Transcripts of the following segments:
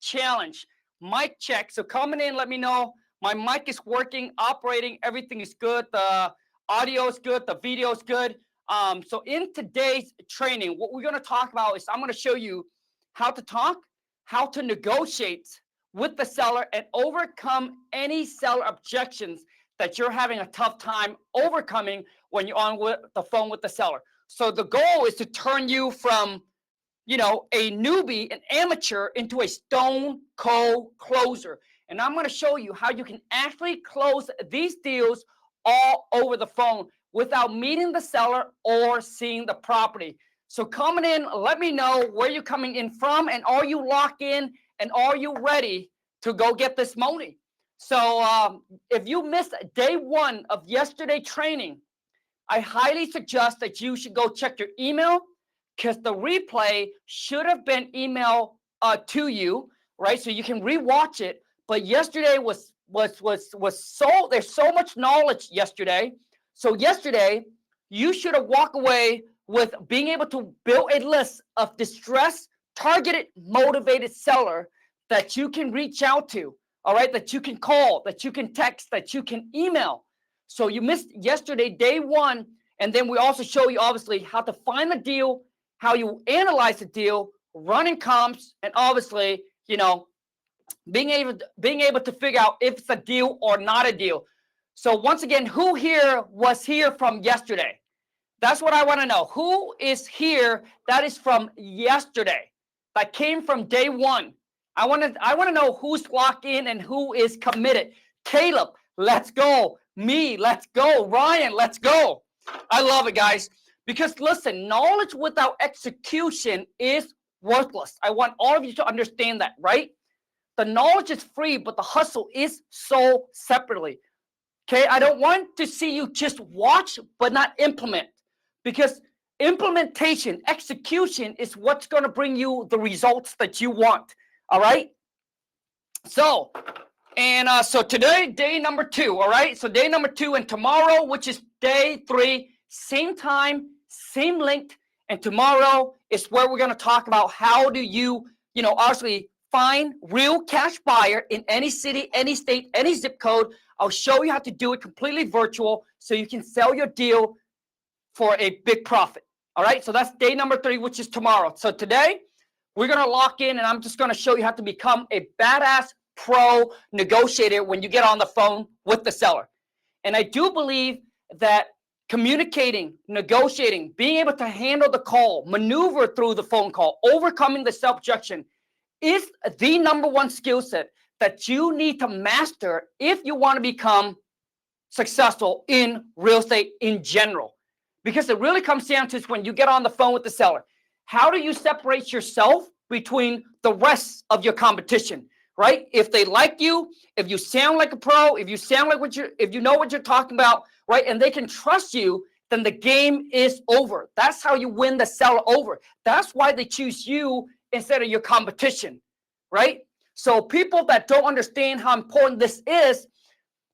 challenge. Mic check. So coming in, let me know my mic is working, operating, everything is good. The audio is good, the video is good. So in today's training, what we're going to talk about is I'm going to show you how to talk, how to negotiate with the seller and overcome any seller objections that you're having a tough time overcoming when you're on the phone with the seller. So the goal is to turn you from, a newbie, an amateur, into a stone cold closer. And I'm going to show you how you can actually close these deals all over the phone without meeting the seller or seeing the property. So coming in, let me know where you're coming in from, and are you locked in, and are you ready to go get this money? So if you missed day one of yesterday training, I highly suggest that you should go check your email, because the replay should have been emailed to you, right? So you can rewatch it. But yesterday was so, there's so much knowledge yesterday. So yesterday, you should have walked away with being able to build a list of distressed, targeted, motivated seller that you can reach out to, all right? That you can call, that you can text, that you can email. So you missed yesterday, day one. And then we also show you, obviously, how to find the deal, how you analyze the deal, running comps, and obviously, being able to figure out if it's a deal or not a deal. So once again, who here was here from yesterday? That's what I want to know. Who is here that is from yesterday, that came from day one? I want to know who's locked in and who is committed. Caleb, let's go. Me, let's go. Ryan, let's go. I love it, guys. Because listen, knowledge without execution is worthless. I want all of you to understand that, right? The knowledge is free, but the hustle is sold separately. Okay, I don't want to see you just watch but not implement, because implementation, execution is what's going to bring you the results that you want. All right. So today, day number 2. All right. So day number 2, and tomorrow, which is day 3, same time, same link. And tomorrow is where we're going to talk about how do you, obviously find real cash buyer in any city, any state, any zip code. I'll show you how to do it completely virtual so you can sell your deal for a big profit. All right. So that's day number 3, which is tomorrow. So today we're going to lock in, and I'm just going to show you how to become a badass pro negotiator when you get on the phone with the seller. And I do believe that communicating, negotiating, being able to handle the call, maneuver through the phone call, overcoming the self-objection is the number one skill set that you need to master if you want to become successful in real estate in general. Because it really comes down to when you get on the phone with the seller, how do you separate yourself between the rest of your competition, right? If they like you, if you sound like a pro, if you sound like if you know what you're talking about, right? And they can trust you, then the game is over. That's how you win the seller over. That's why they choose you instead of your competition, right? So people that don't understand how important this is,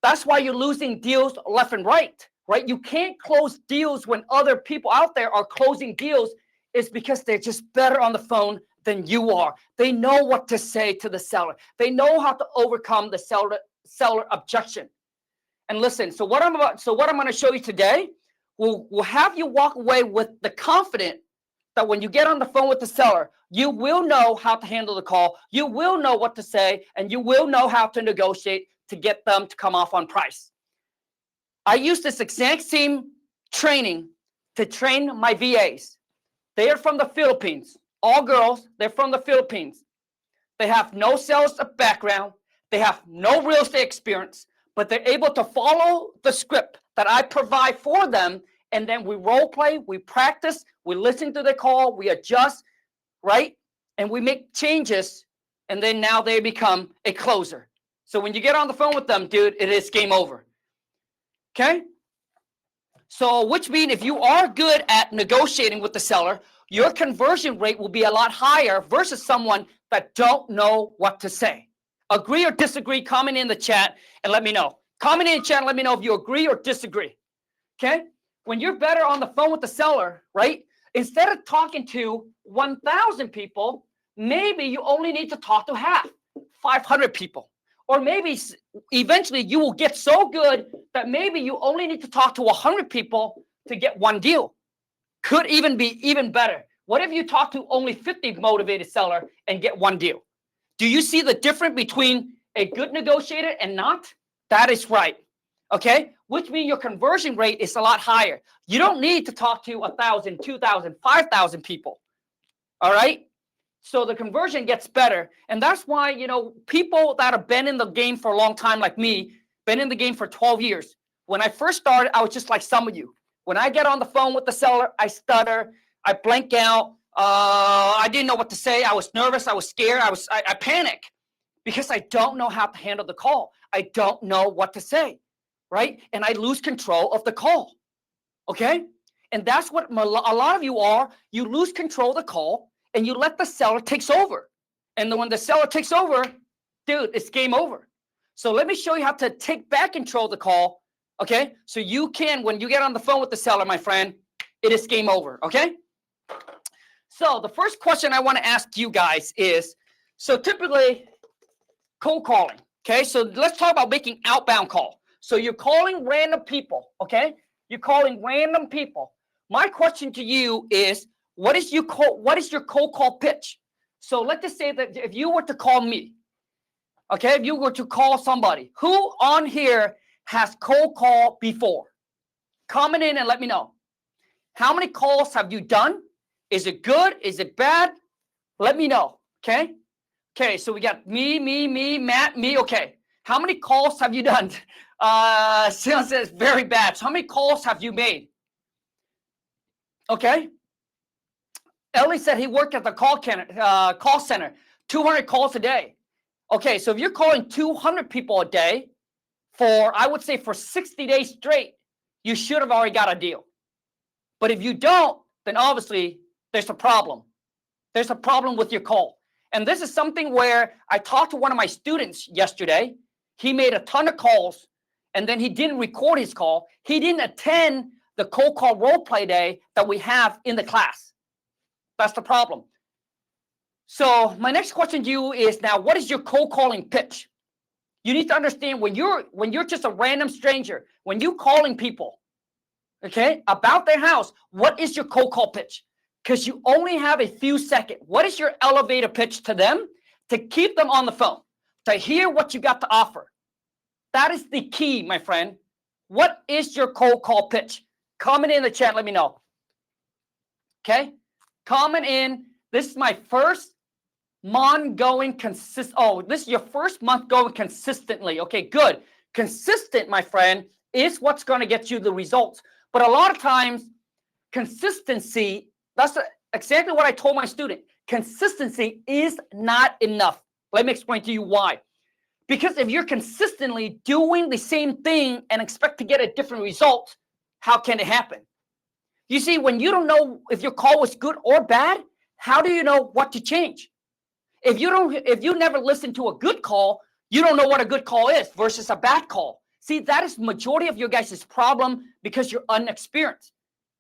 that's why you're losing deals left and right, right? You can't close deals when other people out there are closing deals. It's because they're just better on the phone than you are. They know what to say to the seller. They know how to overcome the seller objection. And listen, so what I'm going to show you today will have you walk away with the confidence that when you get on the phone with the seller, you will know how to handle the call, you will know what to say, and you will know how to negotiate to get them to come off on price. I use this exact same training to train my VAs. They are from the Philippines. All girls, they're from the Philippines. They have no sales background. They have no real estate experience, but they're able to follow the script that I provide for them. And then we role play, we practice, we listen to the call, we adjust, right? And we make changes. And then now they become a closer. So when you get on the phone with them, dude, it is game over. Okay? So which means if you are good at negotiating with the seller, your conversion rate will be a lot higher versus someone that don't know what to say. Agree or disagree? Comment in the chat and let me know. Comment in the chat and let me know if you agree or disagree. Okay? When you're better on the phone with the seller, right? Instead of talking to 1,000 people, maybe you only need to talk to half. 500 people. Or maybe eventually you will get so good that maybe you only need to talk to 100 people to get one deal. Could even be even better. What if you talk to only 50 motivated seller and get one deal? Do you see the difference between a good negotiator and not? That is right. Okay, which means your conversion rate is a lot higher. You don't need to talk to 1,000, 2,000, 5,000 people. All right. So the conversion gets better. And that's why, you know, people that have been in the game for a long time, like me, been in the game for 12 years. When I first started, I was just like some of you. When I get on the phone with the seller, I stutter, I blank out. I didn't know what to say. I was nervous. I was scared. I panic because I don't know how to handle the call. I don't know what to say, right? And I lose control of the call, okay? And that's what a lot of you are. You lose control of the call and you let the seller takes over. And then when the seller takes over, dude, it's game over. So let me show you how to take back control of the call, okay? So you can, when you get on the phone with the seller, my friend, it is game over, okay? So the first question I want to ask you guys is, so typically cold calling, okay? So let's talk about making outbound call. So you're calling random people, okay? You're calling random people. My question to you is, what is your cold call pitch? So let's just say that if you were to call me, okay, if you were to call somebody, who on here has cold call before? Comment in and let me know. How many calls have you done? Is it good? Is it bad? Let me know, okay? Okay, so we got me, Matt, me, okay. How many calls have you done? Sales says very bad. So how many calls have you made? Okay. Ellie said he worked at the call center, 200 calls a day. Okay, so if you're calling 200 people a day for, I would say for 60 days straight, you should have already got a deal. But if you don't, then obviously there's a problem. There's a problem with your call. And this is something where I talked to one of my students yesterday. He made a ton of calls and then he didn't record his call. He didn't attend the cold call role play day that we have in the class. That's the problem. So my next question to you is now, what is your cold calling pitch? You need to understand when you're just a random stranger, when you're calling people, okay, about their house, what is your cold call pitch? Because you only have a few seconds. What is your elevator pitch to them to keep them on the phone, to hear what you got to offer? That is the key, my friend. What is your cold call pitch? Comment in the chat, let me know. Okay? Comment in. This is my first month going this is your first month going consistently. Okay, good. Consistent, my friend, is what's going to get you the results. But a lot of times, consistency, that's exactly what I told my student. Consistency is not enough. Let me explain to you why. Because if you're consistently doing the same thing and expect to get a different result, how can it happen? You see, when you don't know if your call was good or bad, how do you know what to change? If you never listen to a good call, you don't know what a good call is versus a bad call. See, that is majority of your guys' problem because you're unexperienced.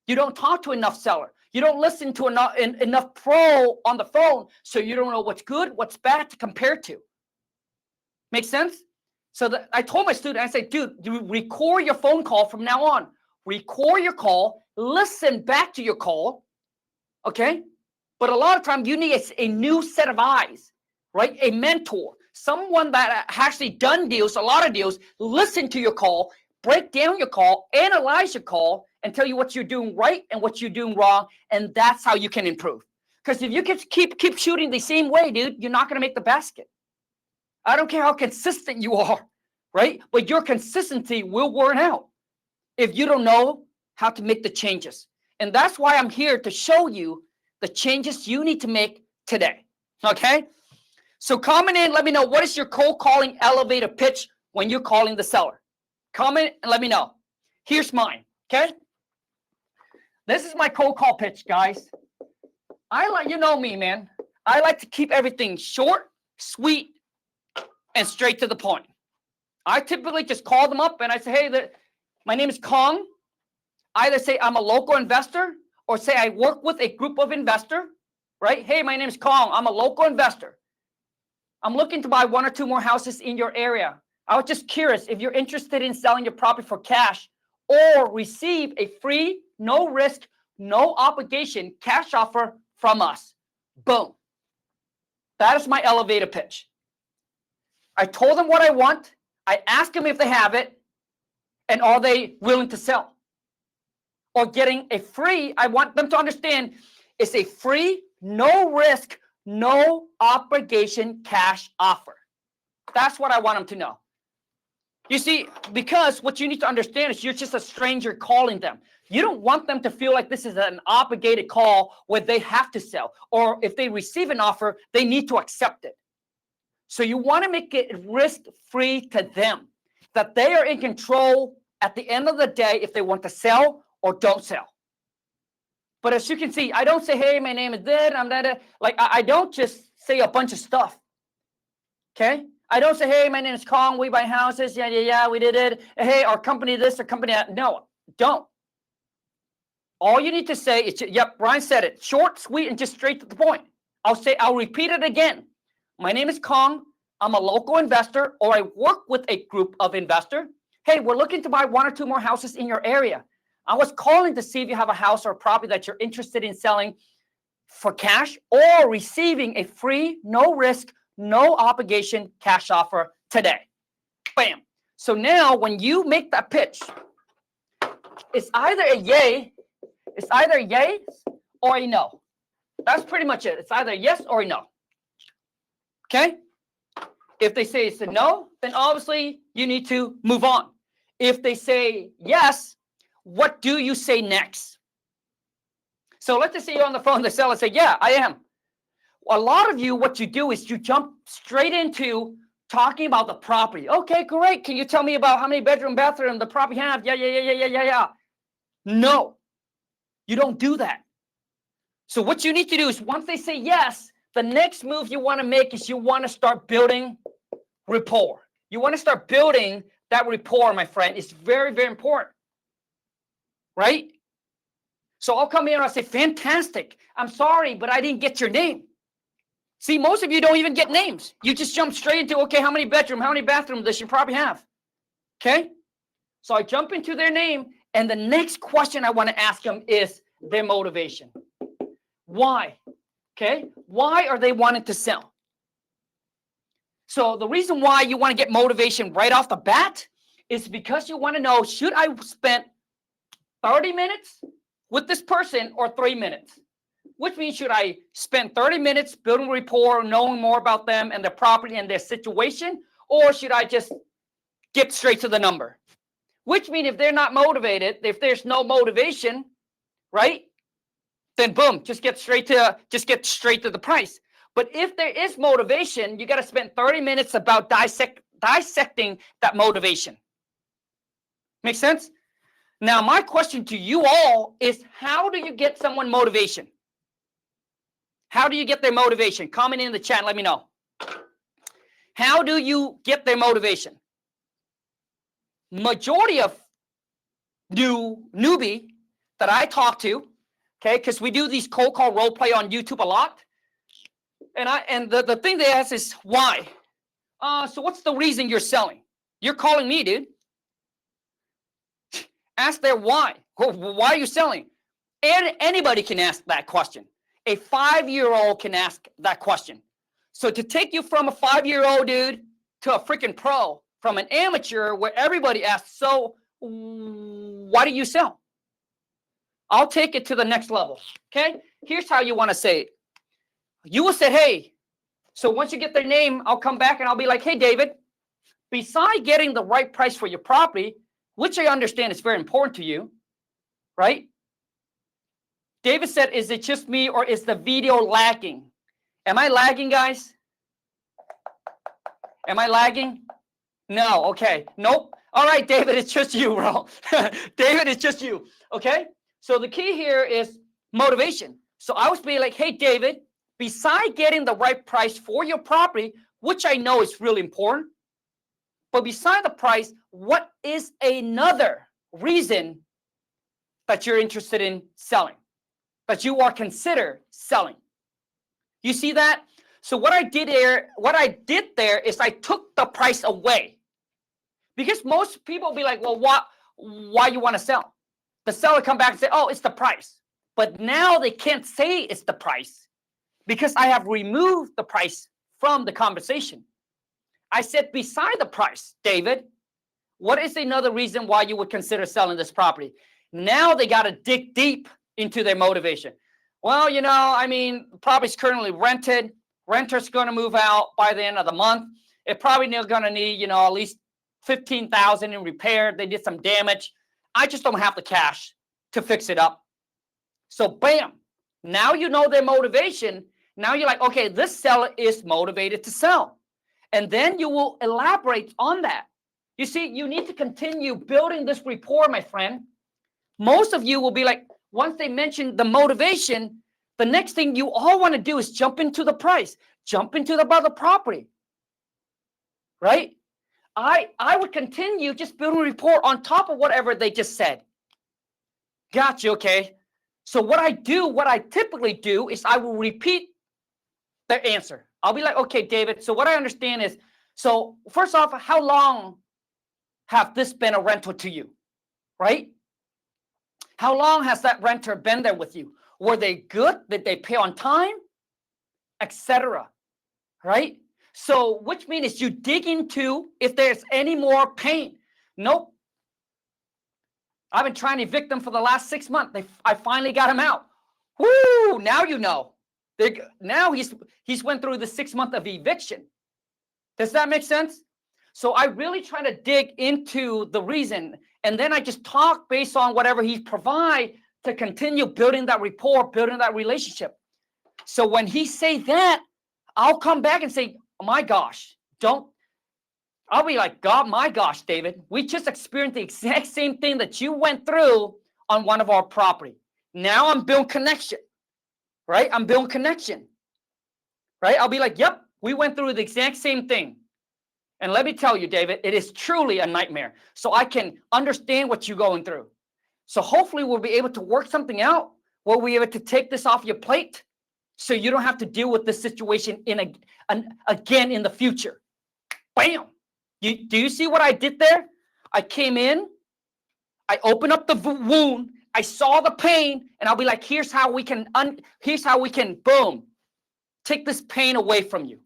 You don't talk to enough seller. You don't listen to enough pro on the phone, so you don't know what's good, what's bad to compare to. Make sense? So I told my student, I said, dude, you record your phone call from now on. Record your call, listen back to your call, okay? But a lot of times you need a new set of eyes, right? A mentor, someone that has actually done deals, a lot of deals, listen to your call, break down your call, analyze your call, and tell you what you're doing right and what you're doing wrong, and that's how you can improve. Because if you can keep shooting the same way, dude, you're not going to make the basket. I don't care how consistent you are, right? But your consistency will wear out if you don't know how to make the changes. And that's why I'm here to show you the changes you need to make today, okay? So comment in, let me know, what is your cold calling elevator pitch when you're calling the seller? Comment and let me know. Here's mine, okay? This is my cold call pitch, guys. You know me, man. I like to keep everything short, sweet, and straight to the point. I typically just call them up and I say, hey, my name is Khang. Either say I'm a local investor or say I work with a group of investors, right? Hey, my name is Khang. I'm a local investor. I'm looking to buy 1 or 2 more houses in your area. I was just curious if you're interested in selling your property for cash or receive a free, no risk, no obligation cash offer from us. Boom. That is my elevator pitch. I told them what I want. I asked them if they have it and are they willing to sell. Or getting a free, I want them to understand it's a free, no risk, no obligation cash offer. That's what I want them to know. You see, because what you need to understand is you're just a stranger calling them. You don't want them to feel like this is an obligated call where they have to sell, or if they receive an offer, they need to accept it. So you want to make it risk-free to them, that they are in control at the end of the day if they want to sell or don't sell. But as you can see, I don't say, hey, my name is this, I'm that. Like, I don't just say a bunch of stuff. Okay? I don't say, hey, my name is Khang, we buy houses, yeah, we did it. Hey, our company this, our company that. No, don't. All you need to say is, yep, Brian said it. Short, sweet, and just straight to the point. I'll repeat it again. My name is Khang. I'm a local investor, or I work with a group of investors. Hey, we're looking to buy 1 or 2 more houses in your area. I was calling to see if you have a house or a property that you're interested in selling for cash or receiving a free, no risk, no obligation cash offer today. Bam. So now when you make that pitch, it's either a yay or a no. That's pretty much it. It's either a yes or a no. Okay? If they say it's a no, then obviously you need to move on. If they say yes, what do you say next? So let's just say you're on the phone, the seller say, yeah, I am. A lot of you, what you do is you jump straight into talking about the property. Okay, great. Can you tell me about how many bedroom, bathroom the property have? Yeah. No, you don't do that. So what you need to do is once they say yes, the next move you want to make is you want to start building rapport. You want to start building that rapport, my friend. It's very, very important. Right? So I'll come in and I'll say, fantastic. I'm sorry, but I didn't get your name. See, most of you don't even get names. You just jump straight into, okay, how many bedroom, how many bathrooms does your property have? Okay? So I jump into their name, and the next question I want to ask them is their motivation. Why? Okay? Why are they wanting to sell? So the reason why you want to get motivation right off the bat is because you want to know, should I spend 30 minutes with this person or 3 minutes? Which means, should I spend 30 minutes building rapport, knowing more about them and their property and their situation, or should I just get straight to the number? Which means if they're not motivated, if there's no motivation, right, then boom, just get straight to the price. But if there is motivation, you got to spend 30 minutes about dissecting that motivation. Make sense? Now, my question to you all is, how do you get someone motivation? How do you get their motivation? Comment in the chat and let me know. How do you get their motivation? Majority of newbie that I talk to, okay, because we do these cold call role play on YouTube a lot. And the thing they ask is, why? So what's the reason you're selling? You're calling me, dude. Ask their why. Why are you selling? And anybody can ask that question. A 5-year-old can ask that question. So to take you from a 5-year-old dude to a freaking pro, from an amateur where everybody asks, so why do you sell? I'll take it to the next level. Okay? Here's how you want to say it. You will say, hey, so once you get their name, I'll come back and I'll be like, hey, David, besides getting the right price for your property, which I understand is very important to you, right? David said, is it just me or is the video lagging? Am I lagging, guys? Am I lagging? No, okay. Nope. All right, David, it's just you, bro. David, it's just you, okay? So the key here is motivation. So I was being like, hey, David, besides getting the right price for your property, which I know is really important, but beside the price, what is another reason that you're interested in selling, that you are considered selling? You see that? So what I did there is I took the price away, because most people will be like, well, why you want to sell? The seller come back and say, oh, it's the price. But now they can't say it's the price, because I have removed the price from the conversation. I said, beside the price, David, what is another reason why you would consider selling this property? Now they got to dig deep into their motivation. Well, I mean, the property's currently rented. Renter's going to move out by the end of the month. It probably going to need, at least $15,000 in repair. They did some damage. I just don't have the cash to fix it up. So bam, now you know their motivation. Now you're like, okay, this seller is motivated to sell. And then you will elaborate on that. You see, you need to continue building this rapport, my friend. Most of you will be like, once they mention the motivation, the next thing you all want to do is jump into the price, jump into the property, right? I would continue just building rapport on top of whatever they just said. Gotcha, okay. So what I typically do is I will repeat their answer. I'll be like, okay, David, so what I understand is, so first off, how long have this been a rental to you, right? How long has that renter been there with you? Were they good? Did they pay on time? Etc. Right? So, which means you dig into if there's any more pain. Nope. I've been trying to evict them for the last 6 months. I finally got him out. Woo! Now you know. Now he's went through the 6 month of eviction. Does that make sense? So I really try to dig into the reason, and then I just talk based on whatever he provide to continue building that rapport, building that relationship. So when he say that, I'll come back and say, oh my gosh, I'll be like, God, my gosh, David, we just experienced the exact same thing that you went through on one of our property. Now I'm building connection, right? I'm building connection, right? I'll be like, yep, we went through the exact same thing. And let me tell you, David, it is truly a nightmare. So I can understand what you're going through. So hopefully we'll be able to work something out. We'll be able to take this off your plate so you don't have to deal with this situation again in the future. Bam! Do you see what I did there? I came in, I opened up the wound, I saw the pain, and I'll be like, here's how we can, boom, take this pain away from you.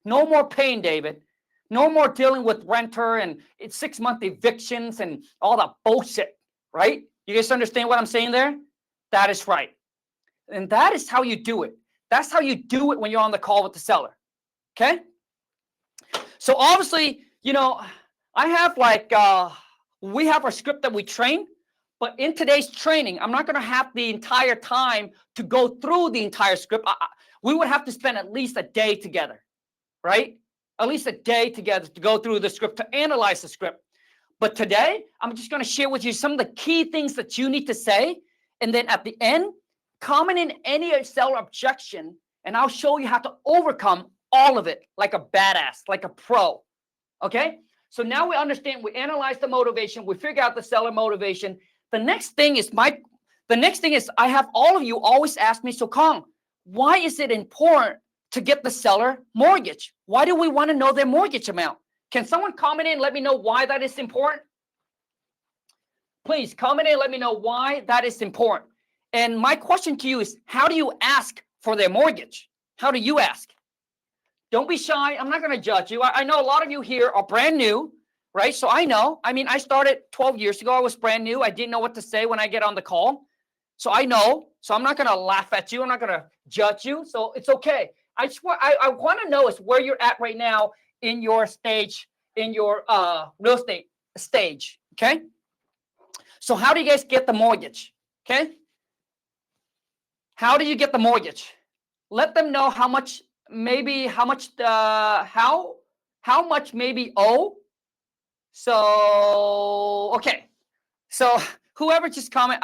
No more pain, David. No more dealing with renter and 6 month evictions and all that bullshit, right? You guys understand what I'm saying there? That is right. And that is how you do it. That's how you do it when you're on the call with the seller, okay? So obviously, I have we have our script that we train, but in today's training, I'm not going to have the entire time to go through the entire script. We would have to spend at least a day together, right? At least a day together to go through the script, to analyze the script. But today, I'm just going to share with you some of the key things that you need to say. And then at the end, comment in any seller objection, and I'll show you how to overcome all of it like a badass, like a pro. Okay? So now we understand, we analyze the motivation, we figure out the seller motivation. The next thing is I have all of you always ask me, so Khang, why is it important to get the seller mortgage? Why do we want to know their mortgage amount? Can someone comment in and let me know why that is important? Please comment in and let me know why that is important. And my question to you is, how do you ask for their mortgage? How do you ask? Don't be shy. I'm not going to judge you. I know a lot of you here are brand new, right? So I know. I mean, I started 12 years ago. I was brand new. I didn't know what to say when I get on the call. So I know. So I'm not going to laugh at you. I'm not going to judge you. So it's okay. I want to know is where you're at right now in your stage, in your real estate stage, okay? So how do you guys get the mortgage, okay? How do you get the mortgage? Let them know how much maybe owe. So, okay. So whoever just comment,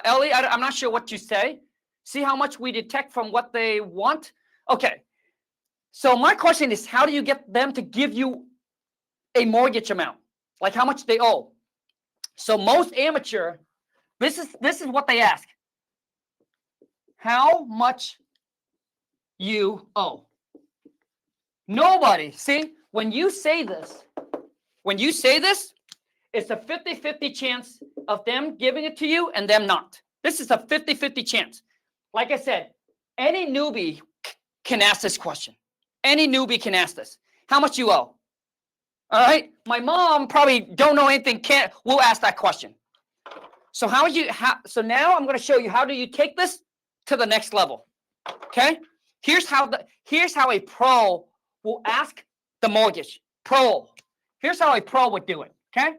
Ellie, I'm not sure what you say. See how much we detect from what they want? Okay. So my question is, how do you get them to give you a mortgage amount? Like how much they owe? So most amateur, this is what they ask. How much you owe? Nobody. See, when you say this, it's a 50-50 chance of them giving it to you and them not. This is a 50-50 chance. Like I said, any newbie can ask this question. Any newbie can ask this. How much you owe? All right. My mom probably don't know anything. Will ask that question. So so now I'm going to show you how do you take this to the next level. Okay. Here's how a pro will ask the mortgage. Pro. Here's how a pro would do it. Okay.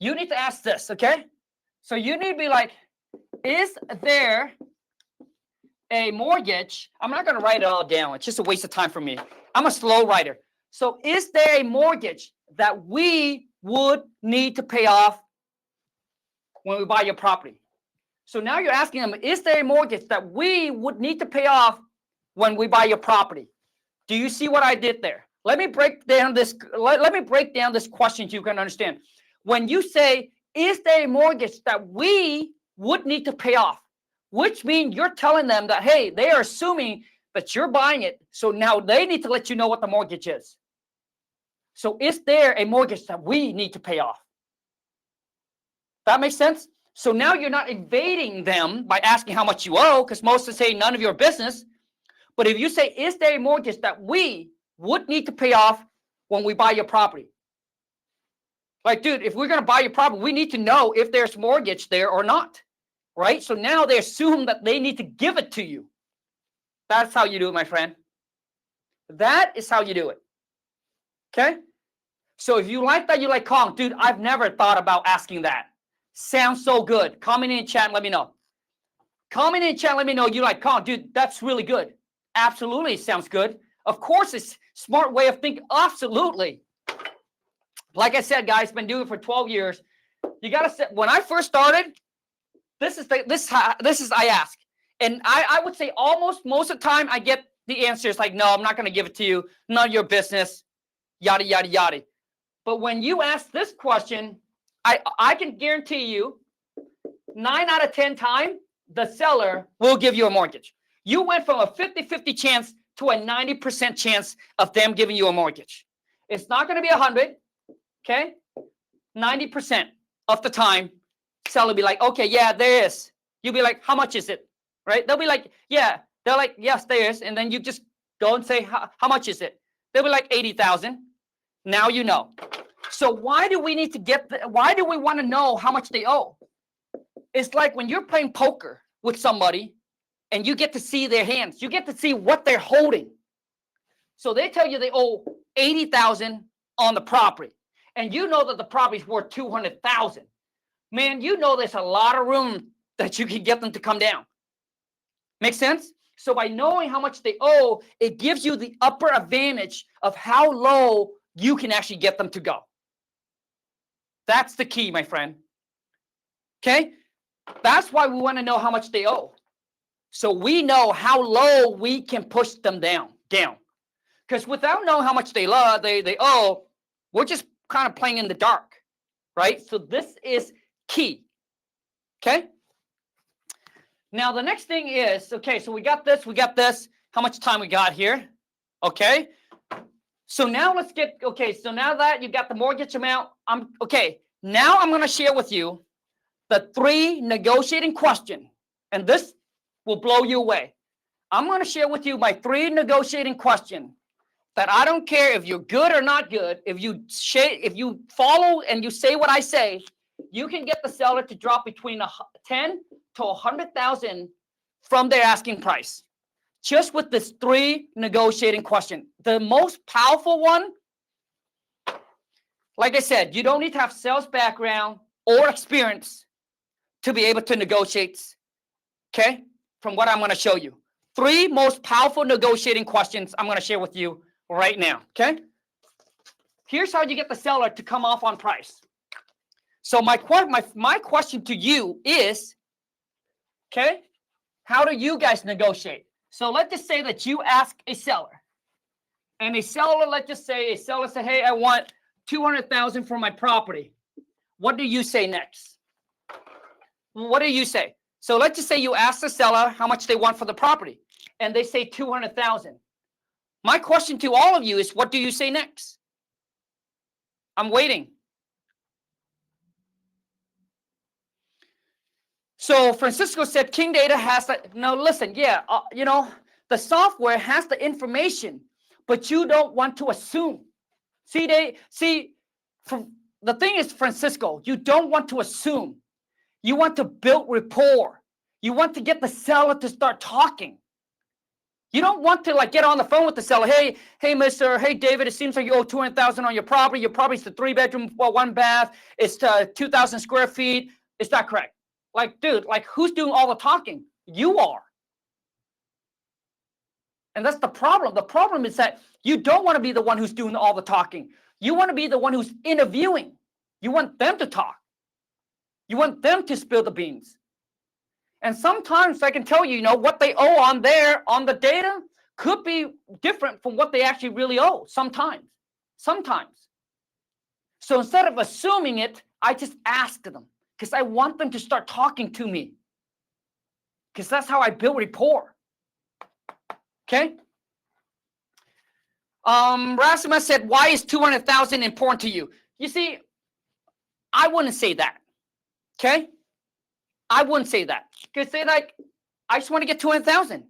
You need to ask this. Okay. So you need to be like, is there a mortgage? I'm not going to write it all down. It's just a waste of time for me. I'm a slow writer. So is there a mortgage that we would need to pay off when we buy your property? So now you're asking them, is there a mortgage that we would need to pay off when we buy your property? Do you see what I did there? Let me break down this. Let me break down this question so you can understand. When you say, is there a mortgage that we would need to pay off? Which means you're telling them that, hey, they are assuming that you're buying it. So now they need to let you know what the mortgage is. So is there a mortgage that we need to pay off? That makes sense? So now you're not evading them by asking how much you owe, because most will say none of your business. But if you say, is there a mortgage that we would need to pay off when we buy your property? Like, dude, if we're going to buy your property, we need to know if there's mortgage there or not, right? So now they assume that they need to give it to you. That's how you do it, my friend. That is how you do it. Okay? So if you like that, you're like, Khang, dude, I've never thought about asking that. Sounds so good. Comment in chat and let me know. Comment in chat and let me know you like, Khang, dude, that's really good. Absolutely sounds good. Of course, it's a smart way of thinking. Absolutely. Like I said, guys, been doing it for 12 years. You got to say, when I first started, this is I ask. And I would say almost most of the time I get the answers like, no, I'm not going to give it to you. None of your business, yada, yada, yada. But when you ask this question, I can guarantee you 9 out of 10 times, the seller will give you a mortgage. You went from a 50-50 chance to a 90% chance of them giving you a mortgage. It's not going to be 100, okay? 90% of the time, seller will be like, okay, yeah, there is. You'll be like, how much is it? Right? They'll be like, yeah. They're like, yes, there is. And then you just go and say, how much is it? They'll be like 80,000. Now you know. So why do we need to why do we want to know how much they owe? It's like when you're playing poker with somebody and you get to see their hands. You get to see what they're holding. So they tell you they owe 80,000 on the property. And you know that the property's worth 200,000. Man, you know there's a lot of room that you can get them to come down. Make sense? So by knowing how much they owe, it gives you the upper advantage of how low you can actually get them to go. That's the key, my friend. Okay? That's why we want to know how much they owe. So we know how low we can push them down. Because without knowing how much they owe, we're just kind of playing in the dark, right? So this is key. Okay? Now, the next thing is, okay, so we got this. How much time we got here? Okay. So now let's get, okay, so now that you got the mortgage amount, now I'm going to share with you the 3 negotiating questions, and this will blow you away. I'm going to share with you my 3 negotiating questions that I don't care if you're good or not good. If you follow and you say what I say, you can get the seller to drop between 10 to 100,000 from their asking price. Just with this 3 negotiating question. The most powerful one, like I said, you don't need to have sales background or experience to be able to negotiate, okay? From what I'm going to show you. 3 most powerful negotiating questions I'm going to share with you right now, okay? Here's how you get the seller to come off on price. So my question to you is, okay, how do you guys negotiate? So let's just say that you ask a seller, and a seller, said, hey, I want 200,000 for my property. What do you say next? What do you say? So let's just say you ask the seller how much they want for the property, and they say 200,000. My question to all of you is, what do you say next? I'm waiting. So Francisco said King Data has that. No, listen, yeah, you know, the software has the information, but you don't want to assume. The thing is, Francisco, you don't want to assume. You want to build rapport. You want to get the seller to start talking. You don't want to like get on the phone with the seller. Hey, David, it seems like you owe $200,000 on your property. Your property's a 3-bedroom, 1 bath. It's 2,000 square feet. Is that correct? Like, dude, like who's doing all the talking? You are. And that's the problem. The problem is that you don't want to be the one who's doing all the talking. You want to be the one who's interviewing. You want them to talk. You want them to spill the beans. And sometimes I can tell you, you know, what they owe on the data could be different from what they actually really owe sometimes. So instead of assuming it, I just ask them because I want them to start talking to me because that's how I build rapport. Okay. Rasima said, why is 200,000 important to you? You see, I wouldn't say that. Okay. I wouldn't say that. Because say like, I just want to get 200,000.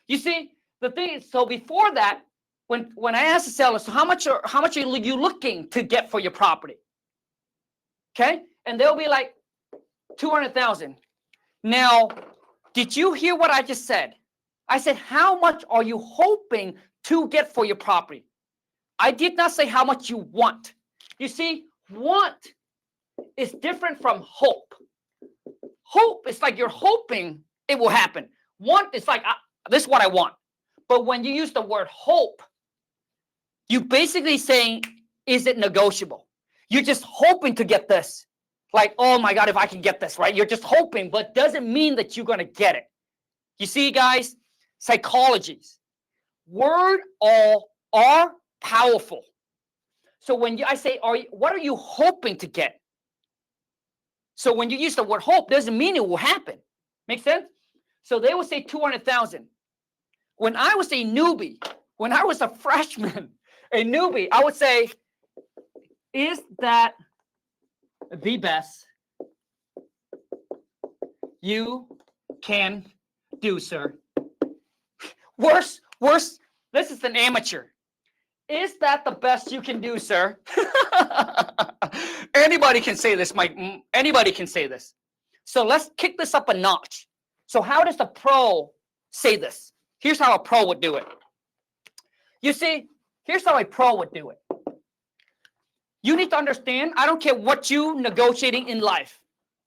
You see, the thing is, so before that, when I ask the seller, so how much are you looking to get for your property? Okay, and they'll be like 200,000. Now, did you hear what I just said? I said, how much are you hoping to get for your property? I did not say how much you want. You see, want is different from hope. Hope is like you're hoping it will happen. Want is like, this is what I want. But when you use the word hope, you basically saying, is it negotiable? You're just hoping to get this. Like, oh my God, if I can get this, right? You're just hoping, but doesn't mean that you're going to get it. You see, guys, psychologies, word all are powerful. So when I say, what are you hoping to get? So when you use the word hope, doesn't mean it will happen. Make sense? So they will say 200,000. When I was a newbie, when I was a freshman, a newbie, I would say, is that the best you can do, sir? Worse, this is an amateur. Is that the best you can do, sir? Anybody can say this, Mike. Anybody can say this. So let's kick this up a notch. So how does a pro say this? Here's how a pro would do it. You see, here's how a pro would do it. You need to understand, I don't care what you negotiating in life,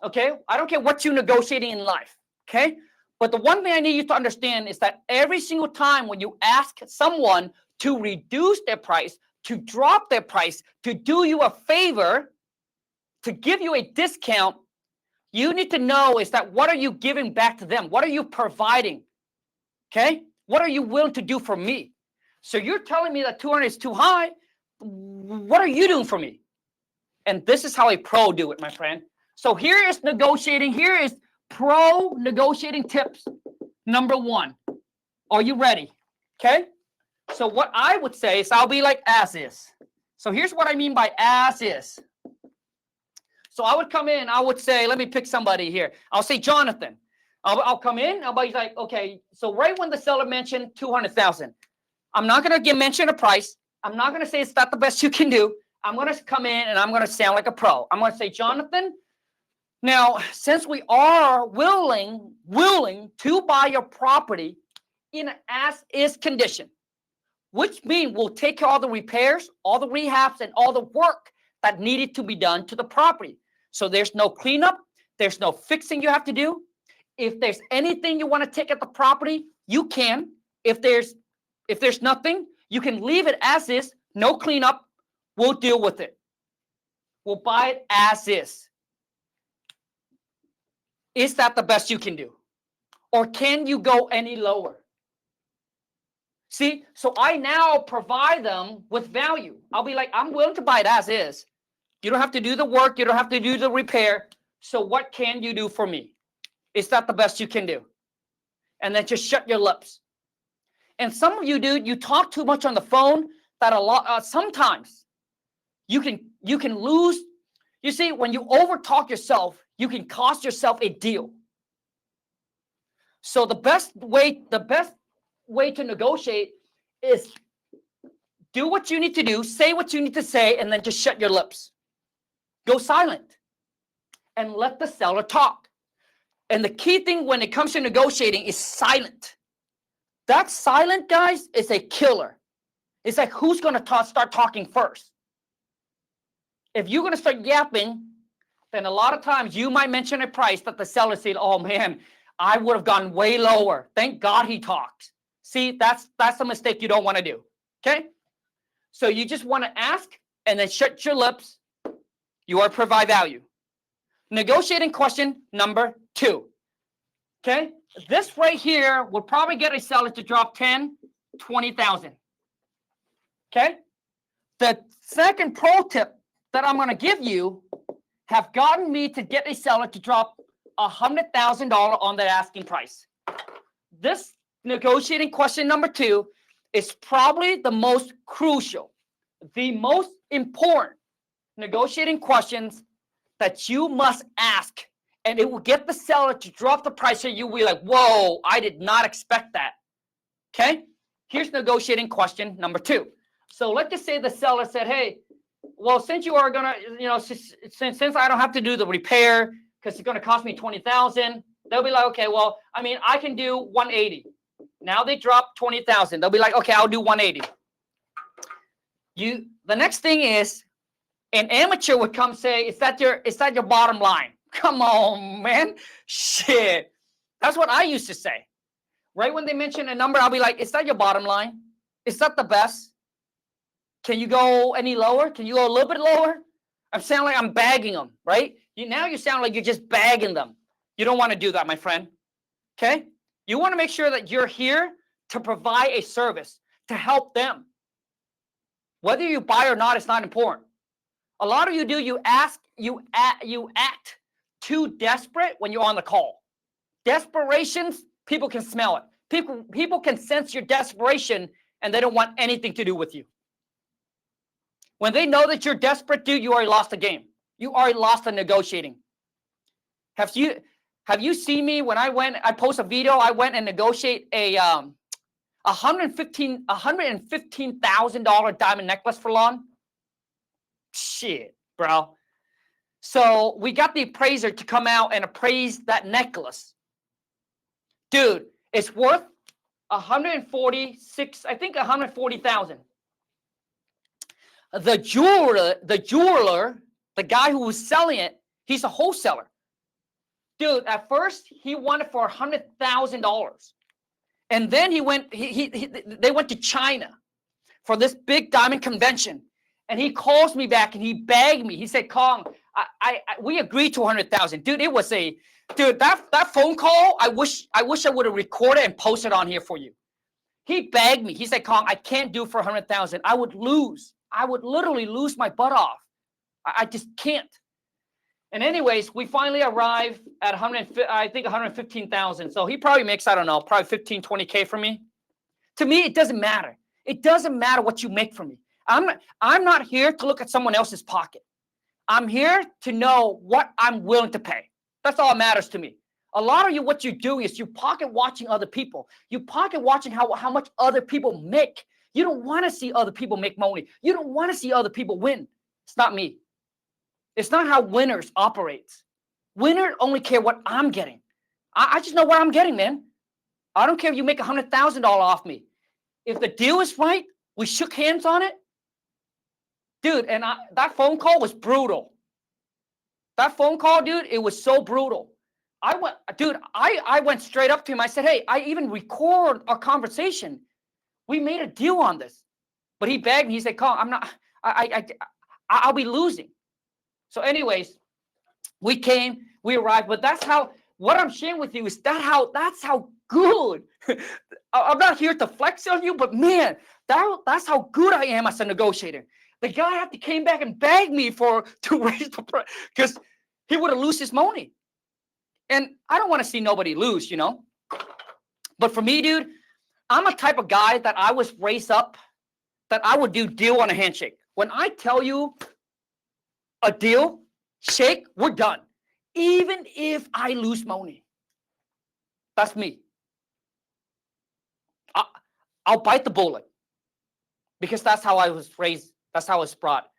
okay? I don't care what you negotiating in life, okay? But the one thing I need you to understand is that every single time when you ask someone to reduce their price, to drop their price, to do you a favor, to give you a discount, you need to know is that what are you giving back to them? What are you providing? Okay? What are you willing to do for me? So you're telling me that 200 is too high. What are you doing for me? And this is how a pro do it, my friend. So here is negotiating. Here is pro negotiating tips. Number 1. Are you ready? Okay? So what I would say is I'll be like as is. So here's what I mean by as is. So I would come in, I would say, let me pick somebody here. I'll say Jonathan. I'll come in, I'll be like, okay, so right when the seller mentioned 200,000, I'm not going to mention a price. I'm not going to say it's not the best you can do. I'm going to come in and I'm going to sound like a pro. I'm going to say, Jonathan, now, since we are willing to buy your property in an as-is condition, which means we'll take care of all the repairs, all the rehabs, and all the work that needed to be done to the property. So there's no cleanup. There's no fixing you have to do. If there's anything you want to take at the property, you can. If there's nothing, you can leave it as is, no cleanup. We'll deal with it. We'll buy it as is. Is that the best you can do? Or can you go any lower? See, so I now provide them with value. I'll be like, I'm willing to buy it as is. You don't have to do the work. You don't have to do the repair. So what can you do for me? Is that the best you can do? And then just shut your lips. And some of you, dude, you talk too much on the phone that sometimes you can lose. You see, when you overtalk yourself, you can cost yourself a deal. So the best way to negotiate is do what you need to do, say what you need to say, and then just shut your lips. Go silent and let the seller talk. And the key thing when it comes to negotiating is silent. That silent, guys, is a killer. It's like, who's going to start talking first? If you're going to start yapping, then a lot of times you might mention a price that the seller said, oh man, I would have gone way lower. Thank God he talked. See, that's a mistake you don't want to do. Okay? So you just want to ask and then shut your lips. You are provide value. Negotiating question number 2. Okay? This right here will probably get a seller to drop 10, 20,000. Okay? The second pro tip that I'm going to give you have gotten me to get a seller to drop $100,000 on their asking price. This negotiating question number 2 is probably the most crucial, the most important negotiating questions that you must ask, and it will get the seller to drop the price, and you'll be like, whoa, I did not expect that. Okay? Here's negotiating question number 2. So let's just say the seller said, hey, well, since you are going to, since I don't have to do the repair because it's going to cost me $20,000, they'll be like, okay, well, I mean, I can do 180. Now they drop 20,000. They'll be like, okay, I'll do 180. The next thing is, an amateur would come say, is that your bottom line? Come on, man. Shit. That's what I used to say. Right when they mention a number, I'll be like, is that your bottom line? Is that the best? Can you go any lower? Can you go a little bit lower? I'm sounding like I'm bagging them, right? Now you sound like you're just bagging them. You don't want to do that, my friend. Okay? You want to make sure that you're here to provide a service, to help them. Whether you buy or not, it's not important. A lot of you do, you act too desperate when you're on the call. Desperations, people can smell it. People can sense your desperation, and they don't want anything to do with you. When they know that you're desperate, dude, you already lost the game. You already lost the negotiating. Have you seen me when I post a video, I went and negotiate a $115,000 diamond necklace for Lon? Shit, bro. So we got the appraiser to come out and appraise that necklace. Dude, it's worth 146, I think 140,000. The jeweler, the guy who was selling it, he's a wholesaler. Dude, at first he wanted for $100,000. And then they went to China for this big diamond convention. And he calls me back and he begged me. He said, Khang, we agreed to 100,000. Dude, that phone call, I wish I would have recorded and posted on here for you. He begged me. He said, Khang, I can't do for 100,000. I would literally lose my butt off. I just can't. And anyways, we finally arrived at 115,000. So he probably makes, I don't know, probably 15, 20K for me. To me, it doesn't matter. It doesn't matter what you make from me. I'm not here to look at someone else's pocket. I'm here to know what I'm willing to pay. That's all that matters to me. A lot of you, what you're doing is you're pocket watching other people. You pocket watching how much other people make. You don't want to see other people make money. You don't want to see other people win. It's not me. It's not how winners operate. Winners only care what I'm getting. I just know what I'm getting, man. I don't care if you make $100,000 off me. If the deal is right, we shook hands on it. Dude, and that phone call was brutal. That phone call, dude, it was so brutal. I went straight up to him. I said, hey, I even record our conversation. We made a deal on this. But he begged me. He said, Khang, I'll be losing. So anyways, we arrived. But that's how, what I'm sharing with you is that's how good. I'm not here to flex on you, but man, that's how good I am as a negotiator. The guy came back and begged me to raise the price because he would have lost his money. And I don't want to see nobody lose, But for me, dude, I'm a type of guy that I was raised up that I would do deal on a handshake. When I tell you a deal, shake, we're done. Even if I lose money. That's me. I'll bite the bullet because that's how I was raised. That's how I was brought.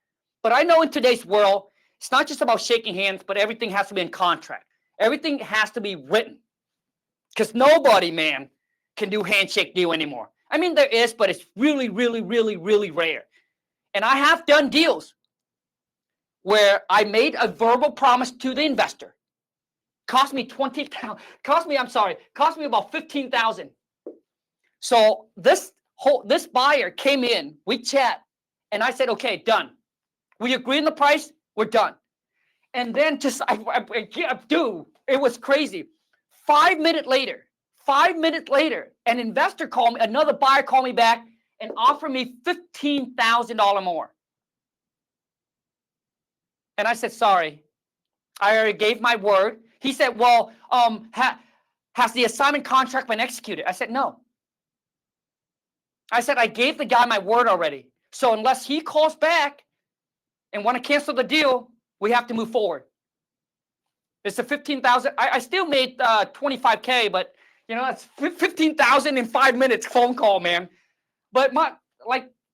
But I know in today's world, it's not just about shaking hands, but everything has to be in contract. Everything has to be written because nobody, man, can do handshake deal anymore. I mean, there is, but it's really, really, really, really rare. And I have done deals where I made a verbal promise to the investor. Cost me cost me about 15,000. So this buyer came in, we chat, and I said, okay, done. We agree on the price, we're done. And then dude, it was crazy. 5 minutes later, an investor called me, another buyer called me back and offered me $15,000 more. And I said, sorry, I already gave my word. He said, well, has the assignment contract been executed? I said, no. I said, I gave the guy my word already. So unless he calls back and want to cancel the deal, we have to move forward. It's a 15,000. I still made 25K, but it's 15,000 in 5 minutes phone call, man. But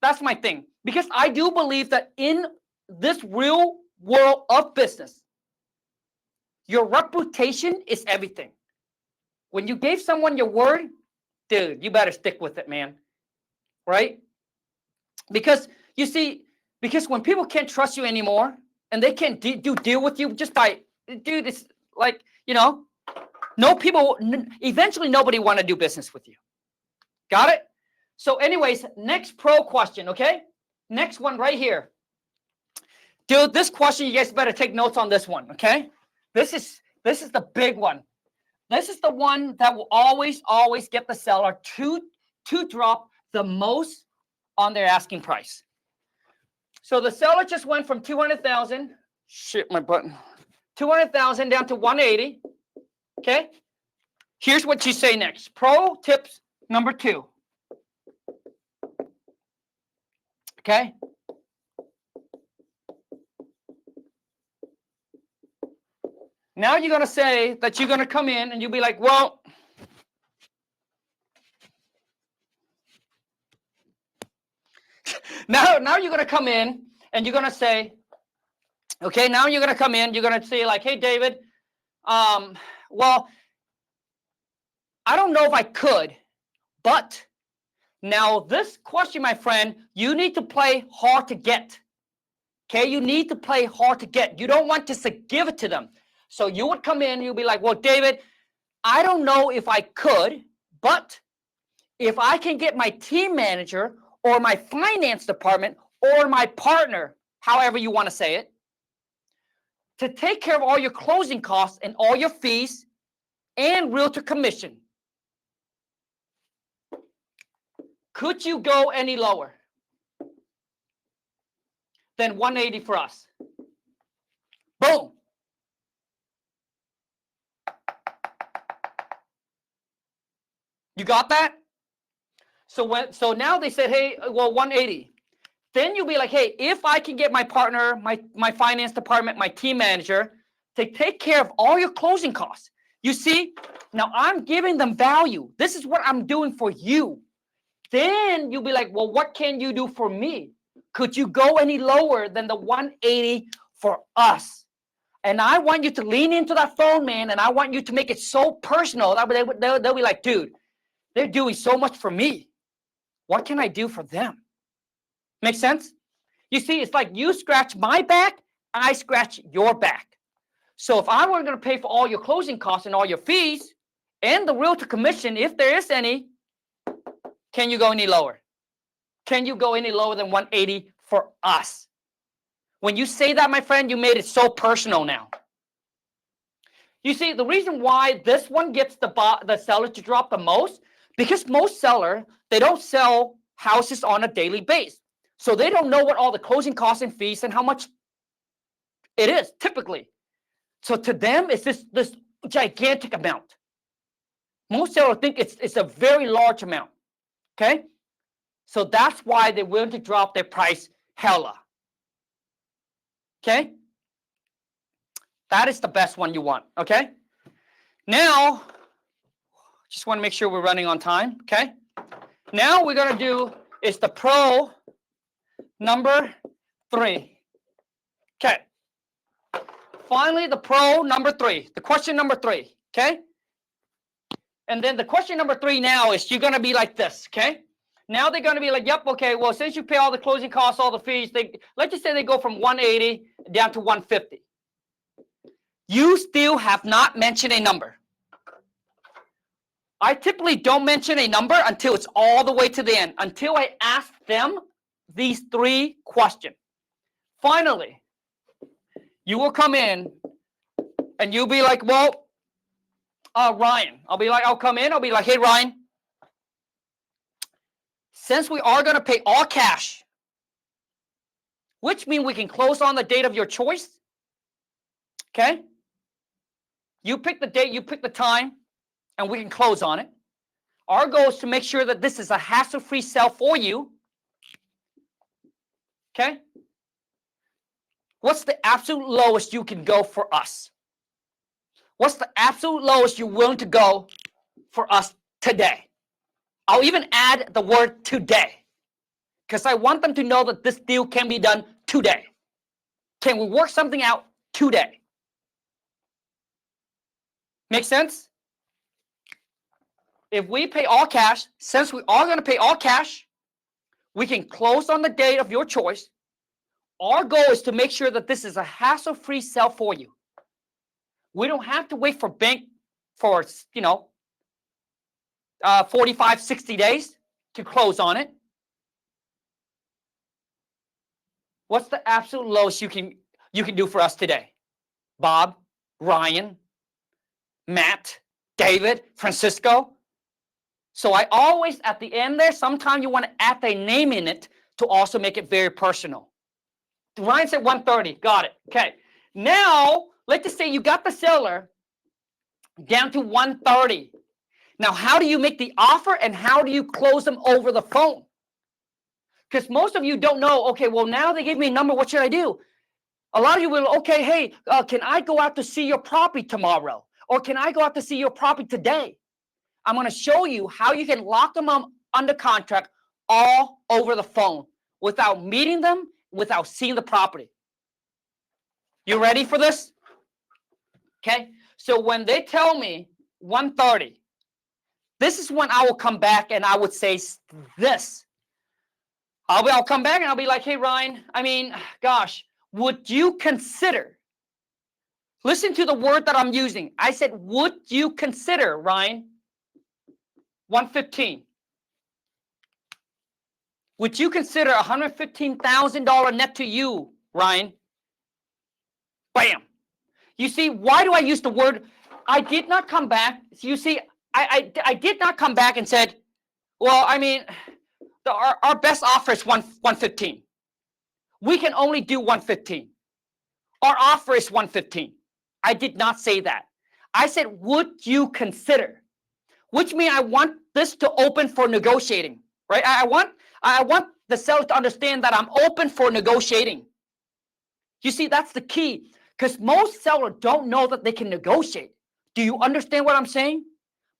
that's my thing, because I do believe that in this real world of business, your reputation is everything. When you gave someone your word, dude, you better stick with it, man. Right? Because you see, when people can't trust you anymore and they can't deal with you just by, dude, it's like, eventually nobody want to do business with you. Got it? So anyways, next pro question, okay? Next one right here. Dude, this question, you guys better take notes on this one, okay? This is the big one. This is the one that will always get the seller to drop the most on their asking price. So the seller just went from 200,000, shit, my button, 200,000 down to 180. Okay. Here's what you say next. Pro tips number 2. Okay. Now you're going to say that you're going to come in and you'll be like, well, now you're going to come in and you're going to say, okay, now you're going to come in, you're going to say like, hey, David, well, I don't know if I could, but now this question, my friend, you need to play hard to get. Okay, you need to play hard to get. You don't want to give it to them. So you would come in, you'll be like, well, David, I don't know if I could, but if I can get my team manager or my finance department or my partner, however you want to say it, to take care of all your closing costs and all your fees and realtor commission, could you go any lower than 180 for us? Boom. You got that? So now they said, hey, well, 180. Then you'll be like, hey, if I can get my partner, my finance department, my team manager to take care of all your closing costs. You see, now I'm giving them value. This is what I'm doing for you. Then you'll be like, well, what can you do for me? Could you go any lower than the 180 for us? And I want you to lean into that phone, man, and I want you to make it so personal. They'll be like, dude, they're doing so much for me. What can I do for them? Make sense? You see, it's like you scratch my back, I scratch your back. So if I were going to pay for all your closing costs and all your fees and the realtor commission, if there is any, can you go any lower? Can you go any lower than 180 for us? When you say that, my friend, you made it so personal now. You see, the reason why this one gets the seller to drop the most, because most seller, they don't sell houses on a daily basis. So they don't know what all the closing costs and fees and how much it is typically. So to them, it's this gigantic amount. Most sellers think it's a very large amount. Okay? So that's why they're willing to drop their price hella. Okay? That is the best one you want. Okay? Now, just want to make sure we're running on time. Okay? Now we're going to do is the pro number 3. Okay. Finally, the pro number 3. The question number 3. Okay? And then the question number 3 now is you're going to be like this. Okay? Now they're going to be like, yep, okay, well, since you pay all the closing costs, all the fees, let's just say they go from 180 down to 150. You still have not mentioned a number. I typically don't mention a number until it's all the way to the end, until I ask them these 3 questions. Finally, you will come in and you'll be like, well, Ryan, I'll come in, I'll be like, hey, Ryan, since we are going to pay all cash, which means we can close on the date of your choice, okay? You pick the date, you pick the time, and we can close on it. Our goal is to make sure that this is a hassle-free sale for you, okay? What's the absolute lowest you can go for us? What's the absolute lowest you're willing to go for us today? I'll even add the word today because I want them to know that this deal can be done today. Can we work something out today? Make sense? If we pay all cash, since we are going to pay all cash, we can close on the date of your choice. Our goal is to make sure that this is a hassle-free sale for you. We don't have to wait for bank for, 45, 60 days to close on it. What's the absolute lowest you can do for us today? Bob, Ryan, Matt, David, Francisco. So I always, at the end there, sometimes you want to add a name in it to also make it very personal. Ryan said 130. Got it. Okay. Now, let's just say you got the seller down to 130. Now, how do you make the offer and how do you close them over the phone? Because most of you don't know, okay, well, now they gave me a number. What should I do? A lot of you will, okay, hey, can I go out to see your property tomorrow? Or can I go out to see your property today? I'm going to show you how you can lock them up under contract all over the phone without meeting them, without seeing the property. You ready for this? Okay. So when they tell me 130, this is when I will come back and I would say this. I'll come back and I'll be like, hey, Ryan, gosh, would you consider? Listen to the word that I'm using. I said, would you consider, Ryan, 115? Would you consider $115,000 net to you, Ryan? Bam. You see, why do I use the word? I did not come back. You see, I did not come back and said, well, our best offer is 115. We can only do 115. Our offer is 115. I did not say that. I said, would you consider? Which means I want this to open for negotiating, right? I want the seller to understand that I'm open for negotiating. You see, that's the key because most sellers don't know that they can negotiate. Do you understand what I'm saying?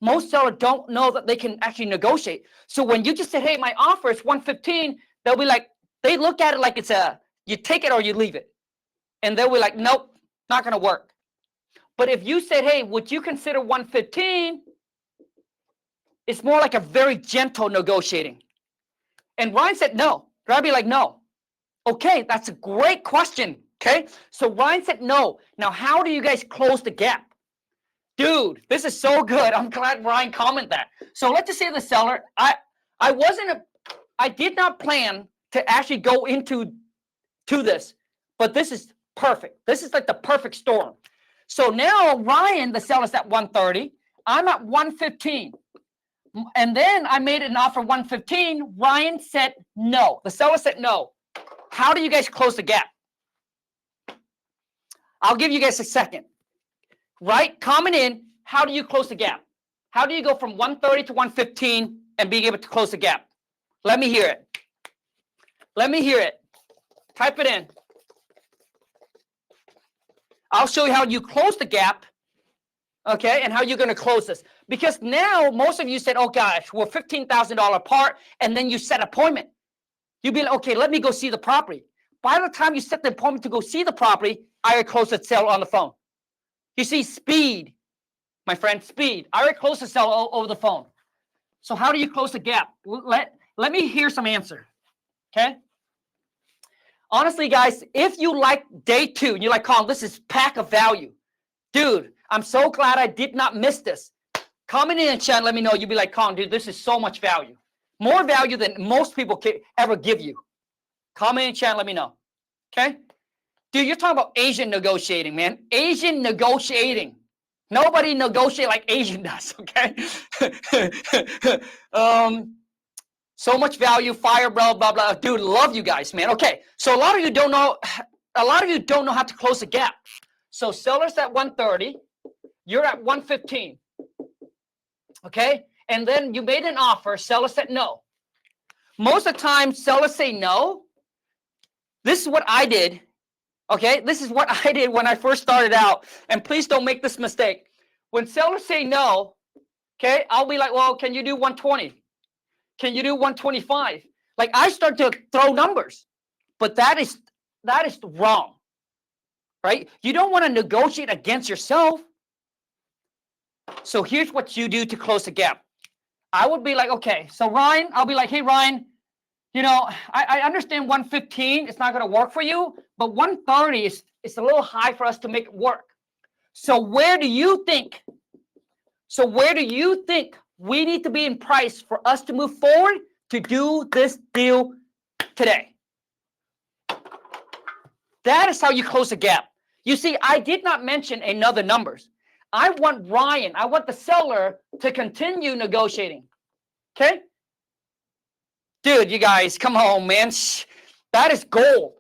Most sellers don't know that they can actually negotiate. So when you just say, hey, my offer is 115, they'll be like, they look at it like it's you take it or you leave it. And they'll be like, nope, not going to work. But if you said, hey, would you consider 115? It's more like a very gentle negotiating. And Ryan said, no. I'd be like, no. Okay, that's a great question. Okay, so Ryan said no. Now, how do you guys close the gap? Dude, this is so good. I'm glad Ryan commented that. So let's just say the seller, I did not plan to actually go into this, but this is perfect. This is like the perfect storm. So now Ryan, the seller's at 130. I'm at 115. And then I made an offer 115. Ryan said no. The seller said no. How do you guys close the gap? I'll give you guys a second. Right? Comment in. How do you close the gap? How do you go from 130 to 115 and being able to close the gap? Let me hear it. Let me hear it. Type it in. I'll show you how you close the gap, okay, and how you're going to close this. Because now most of you said, oh gosh, we're $15,000 apart, and then you set an appointment. You'd be like, okay, let me go see the property. By the time you set the appointment to go see the property, I already closed the sale on the phone. You see, speed, my friend, speed. I already closed the sale over the phone. So how do you close the gap? Let me hear some answer, okay? Honestly, guys, if you like day 2 and you're like, Khang, this is pack of value. Dude, I'm so glad I did not miss this. Comment in the chat, let me know. You'll be like, Khang, dude, this is so much value. More value than most people can ever give you. Comment in the chat, let me know. Okay? Dude, you're talking about Asian negotiating, man. Asian negotiating. Nobody negotiate like Asian does, okay? So much value, fire, blah, blah, blah. Dude, love you guys, man. Okay, so a lot of you don't know how to close the gap. So seller's at 130, you're at 115. Okay? And then you made an offer, seller said no. Most of the time, sellers say no. This is what I did. Okay, this is what I did when I first started out. And please don't make this mistake. When sellers say no, okay, I'll be like, well, can you do 120? Can you do 125? Like I start to throw numbers, but that is wrong, right? You don't want to negotiate against yourself. So here's what you do to close the gap. I would be like, okay, so Ryan, I'll be like, hey, Ryan, you know, I understand 115, it's not going to work for you, but 130 is a little high for us to make it work. So where do you think we need to be in price for us to move forward to do this deal today? That is how you close the gap. You see, I did not mention another numbers. I want the seller to continue negotiating. Okay? Dude, you guys, come on, man. That is gold.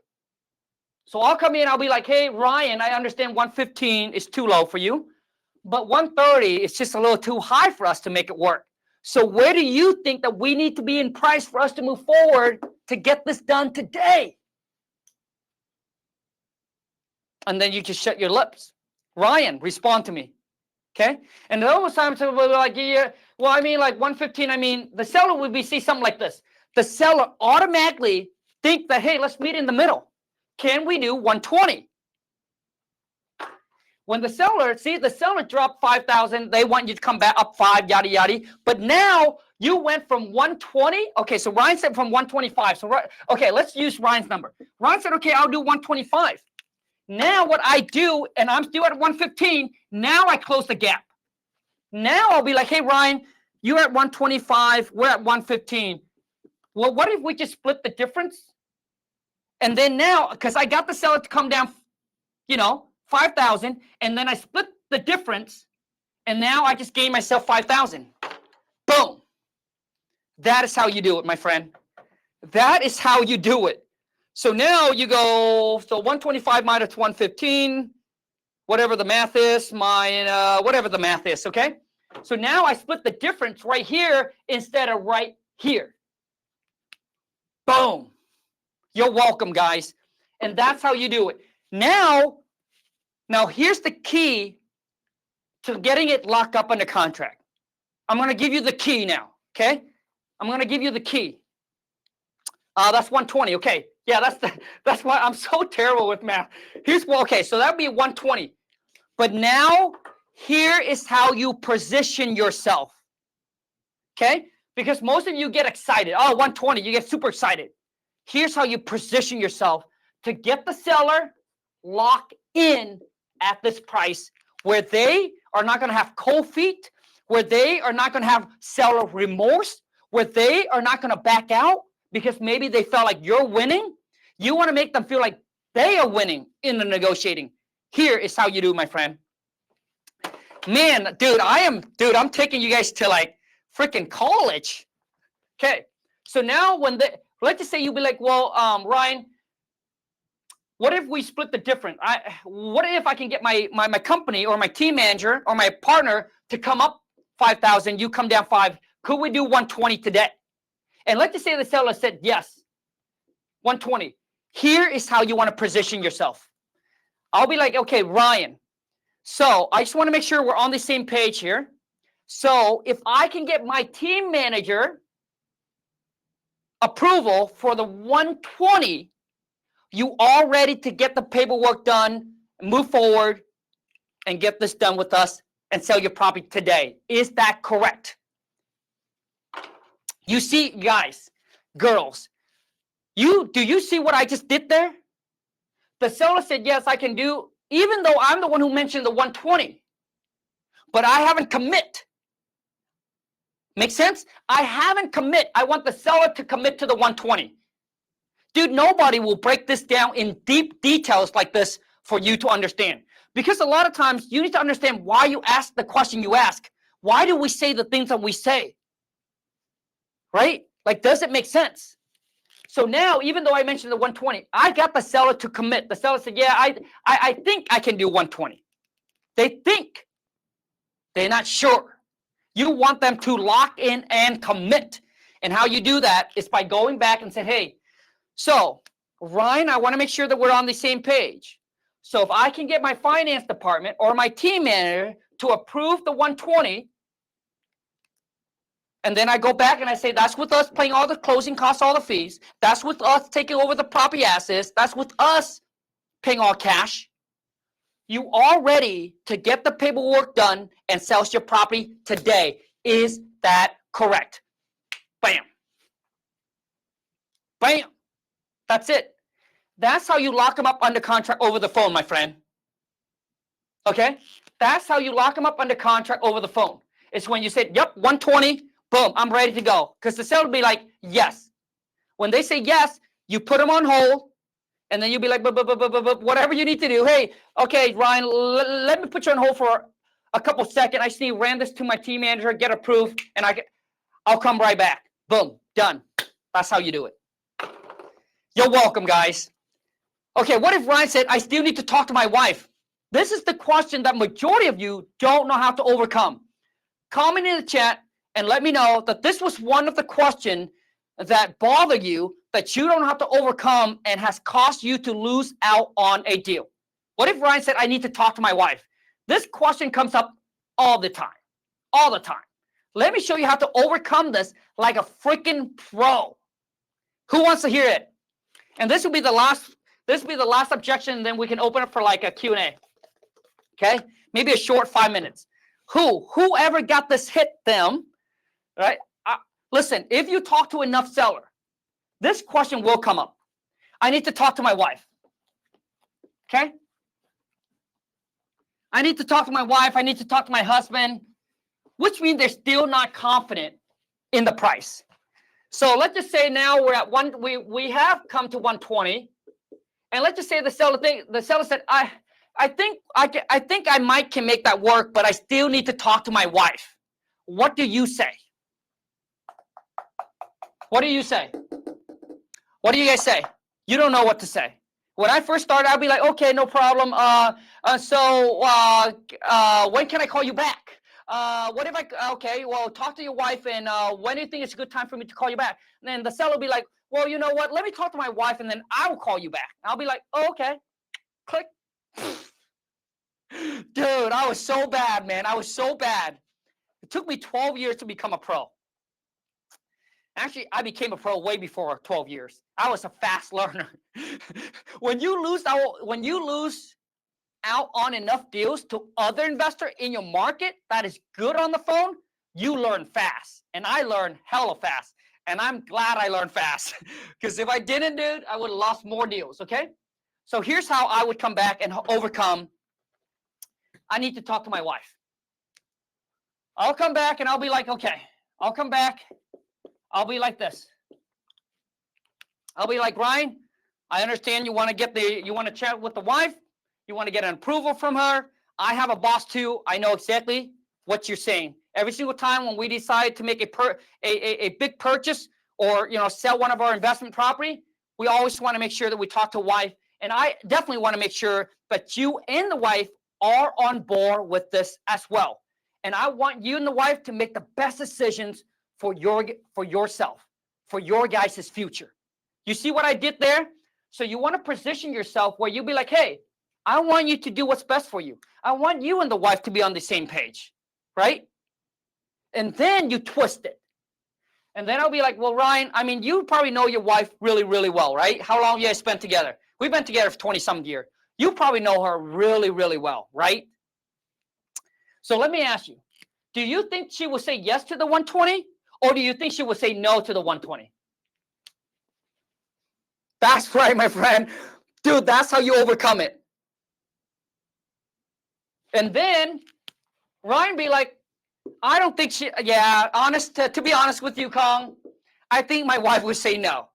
So I'll come in, I'll be like, hey, Ryan, I understand 115 is too low for you, but 130 is just a little too high for us to make it work. So where do you think that we need to be in price for us to move forward to get this done today? And then you just shut your lips. Ryan, respond to me. Okay? And those times we'll be like, yeah, well, I mean, like 115, I mean, the seller would see something like this. The seller automatically think that, hey, let's meet in the middle. Can we do 120? When the seller dropped 5,000, they want you to come back up 5, yada, yada. But now you went from 120. Okay, so Ryan said from 125. So, okay, let's use Ryan's number. Ryan said, okay, I'll do 125. Now what I do, and I'm still at 115, now I close the gap. Now I'll be like, hey, Ryan, you're at 125, we're at 115. Well, what if we just split the difference? And then now, because I got the seller to come down, 5,000, and then I split the difference, and now I just gained myself 5,000. Boom. That is how you do it, my friend. That is how you do it. So now you go, so 125 minus 115, whatever the math is, whatever the math is, okay? So now I split the difference right here instead of right here. Boom. You're welcome, guys. And that's how you do it. Now here's the key to getting it locked up under contract. I'm going to give you the key now, okay? I'm going to give you the key. That's 120, okay. Yeah, that's why I'm so terrible with math. Okay, so that would be 120. But now, here is how you position yourself, okay? Because most of you get excited. Oh, 120, you get super excited. Here's how you position yourself to get the seller locked in at this price where they are not going to have cold feet, where they are not going to have seller remorse, where they are not going to back out because maybe they felt like you're winning. You want to make them feel like they are winning in the negotiating. Here is how you do, my friend. Man, dude, I'm taking you guys to like freaking college. Okay, so now let's just say you'll be like, well, Ryan, what if we split the difference? What if I can get my company or my team manager or my partner to come up 5,000, you come down 5, Could we do 120 today? And let's just say the seller said yes, 120. Here is how you want to position yourself. I'll be like, okay, Ryan, so I just want to make sure we're on the same page here. So if I can get my team manager approval for the 120, you all ready to get the paperwork done, move forward, and get this done with us and sell your property today. Is that correct? You see, guys, girls, do you see what I just did there? The seller said, yes, I can do, even though I'm the one who mentioned the 120, but I haven't commit. Make sense? I haven't commit. I want the seller to commit to the 120. Dude, nobody will break this down in deep details like this for you to understand. Because a lot of times you need to understand why you ask the question you ask. Why do we say the things that we say? Right? Like, does it make sense? So now, even though I mentioned the 120, I got the seller to commit. The seller said, yeah, I think I can do 120. They think. They're not sure. You want them to lock in and commit. And how you do that is by going back and saying, hey, so Ryan, I want to make sure that we're on the same page. So if I can get my finance department or my team manager to approve the 120, and then I go back and I say, that's with us paying all the closing costs, all the fees. That's with us taking over the property assets. That's with us paying all cash. You are ready to get the paperwork done and sell your property today. Is that correct? Bam. Bam. That's it. That's how you lock them up under contract over the phone, my friend. Okay? That's how you lock them up under contract over the phone. It's when you say, yep, 120, boom, I'm ready to go. Because the seller will be like, yes. When they say yes, you put them on hold, and then you'll be like, whatever you need to do. Hey, okay, Ryan, let me put you on hold for a couple seconds. I just need to ran this to my team manager, get approved, and I'll come right back. Boom, done. That's how you do it. You're welcome, guys. Okay, what if Ryan said, I still need to talk to my wife? This is the question that majority of you don't know how to overcome. Comment in the chat and let me know that this was one of the questions that bother you, that you don't know how to overcome and has caused you to lose out on a deal. What if Ryan said, I need to talk to my wife? This question comes up all the time. All the time. Let me show you how to overcome this like a freaking pro. Who wants to hear it? And this will be the last objection, and then we can open up for like a Q&A. Okay? Maybe a short 5 minutes. Whoever got this hit them, right? Listen, if you talk to enough seller, this question will come up. I need to talk to my wife. Okay? I need to talk to my wife. I need to talk to my husband, which means they're still not confident in the price. So let's just say now we're at we have come to 120, and let's just say the seller said, I think I might can make that work, but I still need to talk to my wife. What do you say? What do you say? What do you guys say? You don't know what to say. When I first started, I'd be like, okay, no problem. When can I call you back? What if okay, well, talk to your wife, and when do you think it's a good time for me to call you back? And then the seller will be like, well, you know what? Let me talk to my wife, and then I will call you back. And I'll be like, oh, okay. Click. Dude, I was so bad, man. I was so bad. It took me 12 years to become a pro. Actually, I became a pro way before 12 years. I was a fast learner. When you lose out on enough deals to other investor in your market that is good on the phone, you learn fast. And I learned hella fast. And I'm glad I learned fast. Because if I didn't, dude, I would have lost more deals, okay? So here's how I would come back and overcome. I need to talk to my wife. I'll come back and I'll be like, okay, I'll come back. I'll be like this. I'll be like, Ryan, I understand you want to chat with the wife. You want to get an approval from her. I have a boss too. I know exactly what you're saying. Every single time when we decide to make a big purchase or sell one of our investment property, we always want to make sure that we talk to wife. And I definitely want to make sure that you and the wife are on board with this as well. And I want you and the wife to make the best decisions for yourself, for your guys' future. You see what I did there? So you want to position yourself where you be like, hey, I want you to do what's best for you. I want you and the wife to be on the same page, right? And then you twist it. And then I'll be like, well, Ryan, I mean, you probably know your wife really, really well, right? How long you guys spent together? We've been together for 20-some years. You probably know her really, really well, right? So let me ask you, do you think she will say yes to the 120? Or do you think she will say no to the 120? That's right, my friend. Dude, that's how you overcome it. And then Ryan be like, I don't think she, yeah, to be honest with you, Khang, I think my wife would say no.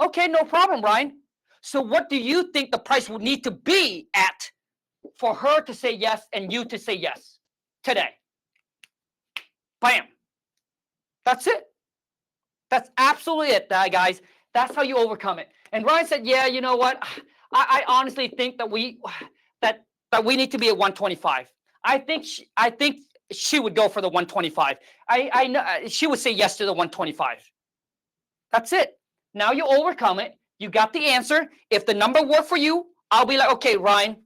Okay, no problem, Ryan. So what do you think the price would need to be at for her to say yes and you to say yes today? Bam. That's it. That's absolutely it, guys. That's how you overcome it. And Ryan said, yeah, you know what? I honestly think that we need to be at 125. I think she would go for the 125. I know she would say yes to the 125. That's it. Now you overcome it. You got the answer. If the number worked for you, I'll be like, okay, Ryan.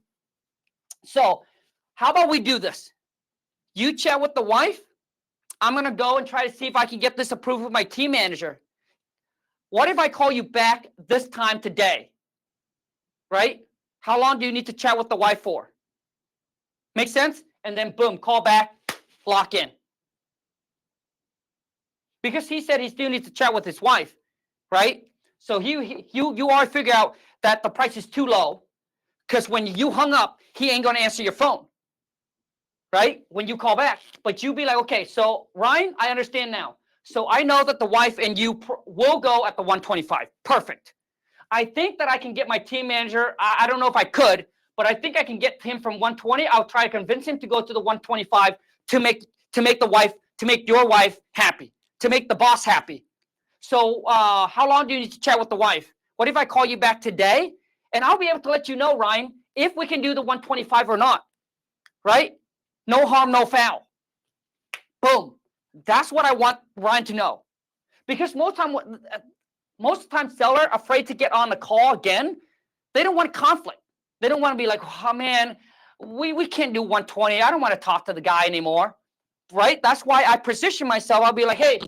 So how about we do this? You chat with the wife. I'm going to go and try to see if I can get this approved with my team manager. What if I call you back this time today? Right? How long do you need to chat with the wife for? Make sense? And then boom, call back, lock in. Because he said he still needs to chat with his wife, right? So you already figure out that the price is too low, because when you hung up, he ain't going to answer your phone, right? When you call back. But you be like, okay, so Ryan, I understand now. So I know that the wife and you will go at the 125. Perfect. I think that I can get my team manager. I don't know if I could, but I think I can get him from 120. I'll try to convince him to go to the 125 to make your wife happy, to make the boss happy. So how long do you need to chat with the wife? What if I call you back today? And I'll be able to let you know, Ryan, if we can do the 125 or not, right? No harm, no foul. Boom. That's what I want Ryan to know. Because most of the time seller afraid to get on the call again. They don't want conflict. They don't want to be like, oh man, we can't do 120. I don't want to talk to the guy anymore, right? That's why I position myself. I'll be like, hey,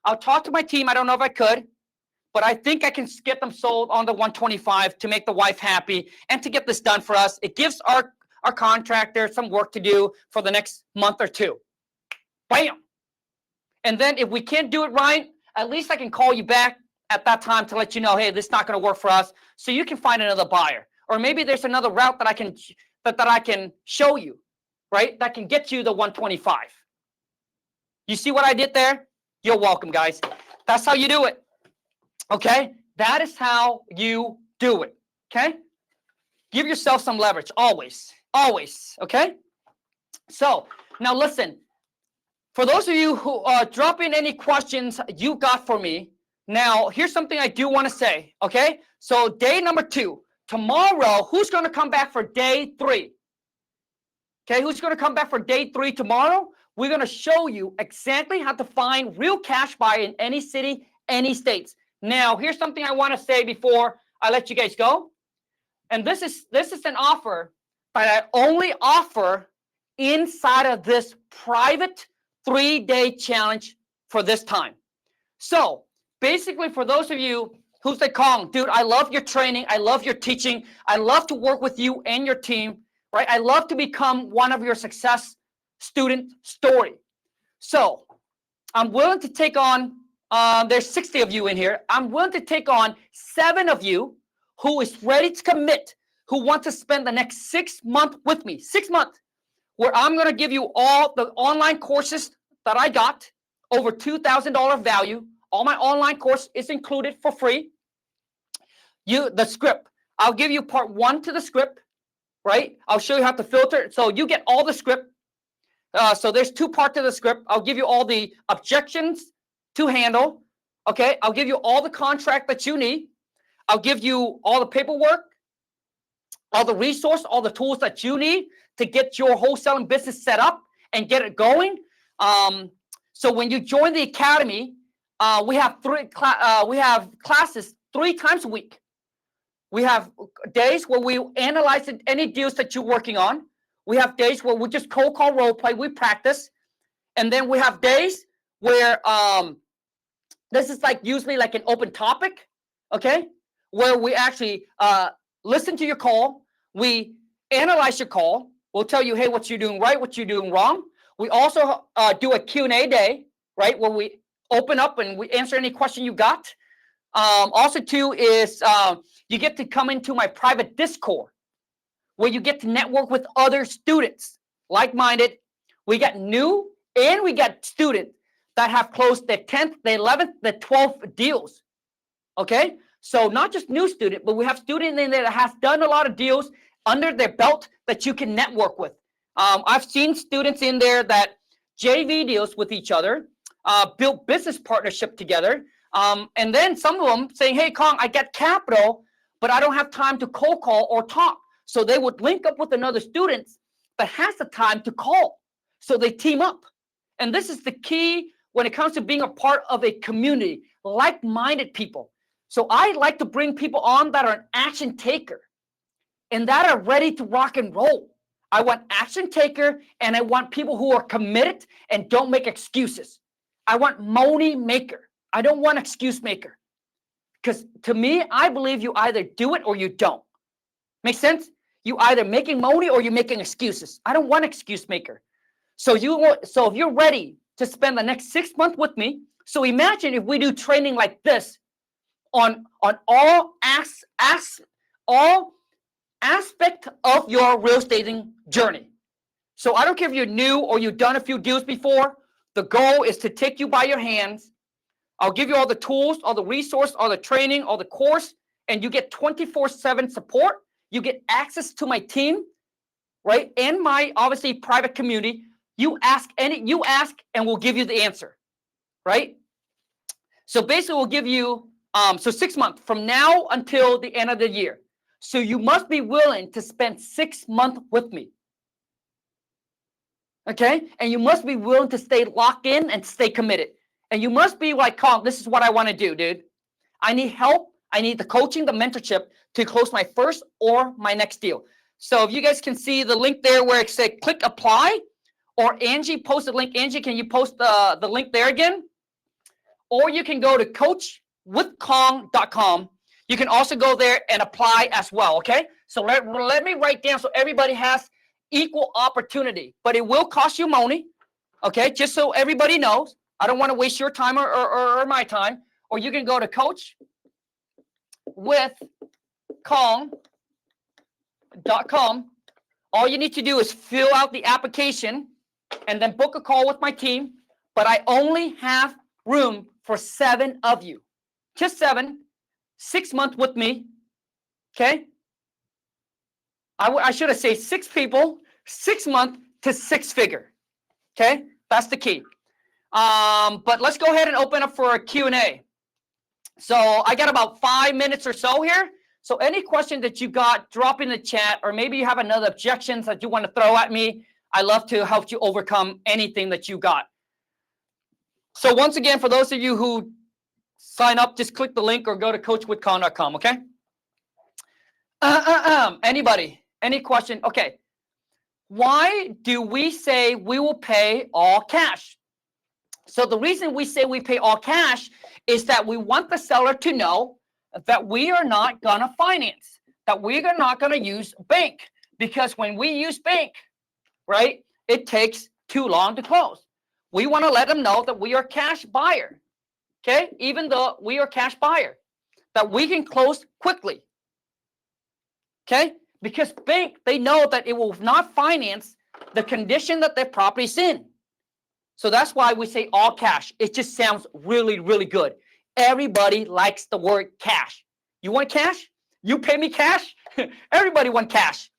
I'll talk to my team. I don't know if I could, but I think I can get them sold on the 125 to make the wife happy and to get this done for us. It gives our contractor some work to do for the next month or two. Bam. And then if we can't do it, Ryan, at least I can call you back at that time to let you know, hey, this is not going to work for us. So you can find another buyer. Or maybe there's another route that I can show you, right? That can get you the 125. You see what I did there? You're welcome, guys. That's how you do it. Okay? That is how you do it. Okay? Give yourself some leverage. Always. Always. Okay? So, now listen. For those of you who drop in any questions you got for me, now here's something I do want to say. Okay? So, day number 2. Tomorrow, who's going to come back for day 3? Okay, who's going to come back for day 3 tomorrow? We're going to show you exactly how to find real cash buyer in any city, any states. Now, here's something I want to say before I let you guys go. And this is an offer that I only offer inside of this private 3-day challenge for this time. So, basically, for those of you who say, Khang, dude, I love your training. I love your teaching. I love to work with you and your team, right? I love to become one of your success student story. So I'm willing to take on, there's 60 of you in here. I'm willing to take on 7 of you who is ready to commit, who want to spend the next 6 months with me, 6 months, where I'm going to give you all the online courses that I got, over $2,000 value. All my online course is included for free. The script, I'll give you part 1 to the script, right? I'll show you how to filter. So you get all the script. So there's 2 parts to the script. I'll give you all the objections to handle. Okay. I'll give you all the contract that you need. I'll give you all the paperwork, all the resource, all the tools that you need to get your wholesaling business set up and get it going. So when you join the academy, We have classes 3 times a week. We have days where we analyze any deals that you're working on. We have days where we just cold call role play. We practice. And then we have days where this is like usually like an open topic, okay? Where we actually listen to your call. We analyze your call. We'll tell you, hey, what you're doing right, what you're doing wrong. We also do a Q&A day, right? Where we open up and we answer any question you got. Also too is you get to come into my private Discord where you get to network with other students, like-minded. We got new and we got students that have closed the 10th, the 11th, the 12th deals, okay? So not just new student, but we have students in there that has done a lot of deals under their belt that you can network with. I've seen students in there that JV deals with each other, built business partnership together, and then some of them saying, hey, Khang, I got capital, but I don't have time to cold call or talk. So they would link up with another student that has the time to call. So they team up. And this is the key when it comes to being a part of a community, like-minded people. So I like to bring people on that are an action taker and that are ready to rock and roll. I want action taker and I want people who are committed and don't make excuses. I want money maker. I don't want excuse maker. Because to me, I believe you either do it or you don't. Make sense? You either making money or you're making excuses. I don't want excuse maker. So if you're ready to spend the next 6 months with me, so imagine if we do training like this on all aspect of your real estate journey. So I don't care if you're new or you've done a few deals before. The goal is to take you by your hands. I'll give you all the tools, all the resources, all the training, all the course, and you get 24/7 support. You get access to my team, right? And my obviously private community. You ask and we'll give you the answer, right? So basically we'll give you, 6 months from now until the end of the year. So you must be willing to spend 6 months with me. Okay? And you must be willing to stay locked in and stay committed. And you must be like, Khang, this is what I want to do, dude. I need help. I need the coaching, the mentorship to close my first or my next deal. So if you guys can see the link there where it says click apply, or Angie posted link. Angie, can you post the link there again? Or you can go to coachwithkhang.com. You can also go there and apply as well, okay? So let me write down so everybody has equal opportunity. But it will cost you money, okay? Just so everybody knows. I don't want to waste your time or my time. Or you can go to coachwithkhang.com. All you need to do is fill out the application and then book a call with my team. But I only have room for 7 of you. Just 7. 6 months with me. Okay? I should have said 6 people, 6 months to 6 figure. Okay? That's the key. But let's go ahead and open up for a Q&A. So I got about 5 minutes or so here. So any question that you got, drop in the chat, or maybe you have another objections that you want to throw at me. I love to help you overcome anything that you got. So once again, for those of you who sign up, just click the link or go to coachwithkhang.com, okay? Anybody? Any question? Okay. Why do we say we will pay all cash? So the reason we say we pay all cash is that we want the seller to know that we are not going to finance, that we are not going to use bank. Because when we use bank, right, it takes too long to close. We want to let them know that we are cash buyer. Okay, even though we are cash buyer, that we can close quickly. Okay, because bank, they know that it will not finance the condition that their property's in. So that's why we say all cash. It just sounds really, really good. Everybody likes the word cash. You want cash? You pay me cash? Everybody wants cash.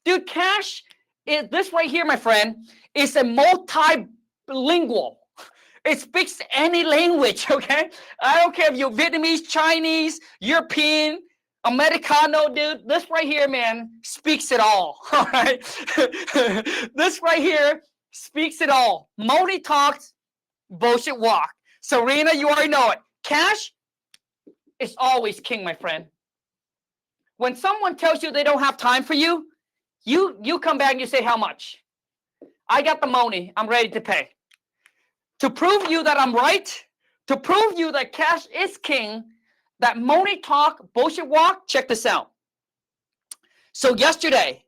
Dude, cash is this right here, my friend, is a multilingual. It speaks any language, okay? I don't care if you're Vietnamese, Chinese, European, Americano, dude. This right here, man, speaks it all, all right? This right here speaks it all. Money talks, bullshit walk. Serena, you already know it. Cash is always king, my friend. When someone tells you they don't have time for you, you come back and you say, how much? I got the money. I'm ready to pay. To prove you that I'm right, to prove you that cash is king, that money talk, bullshit walk, check this out. So yesterday,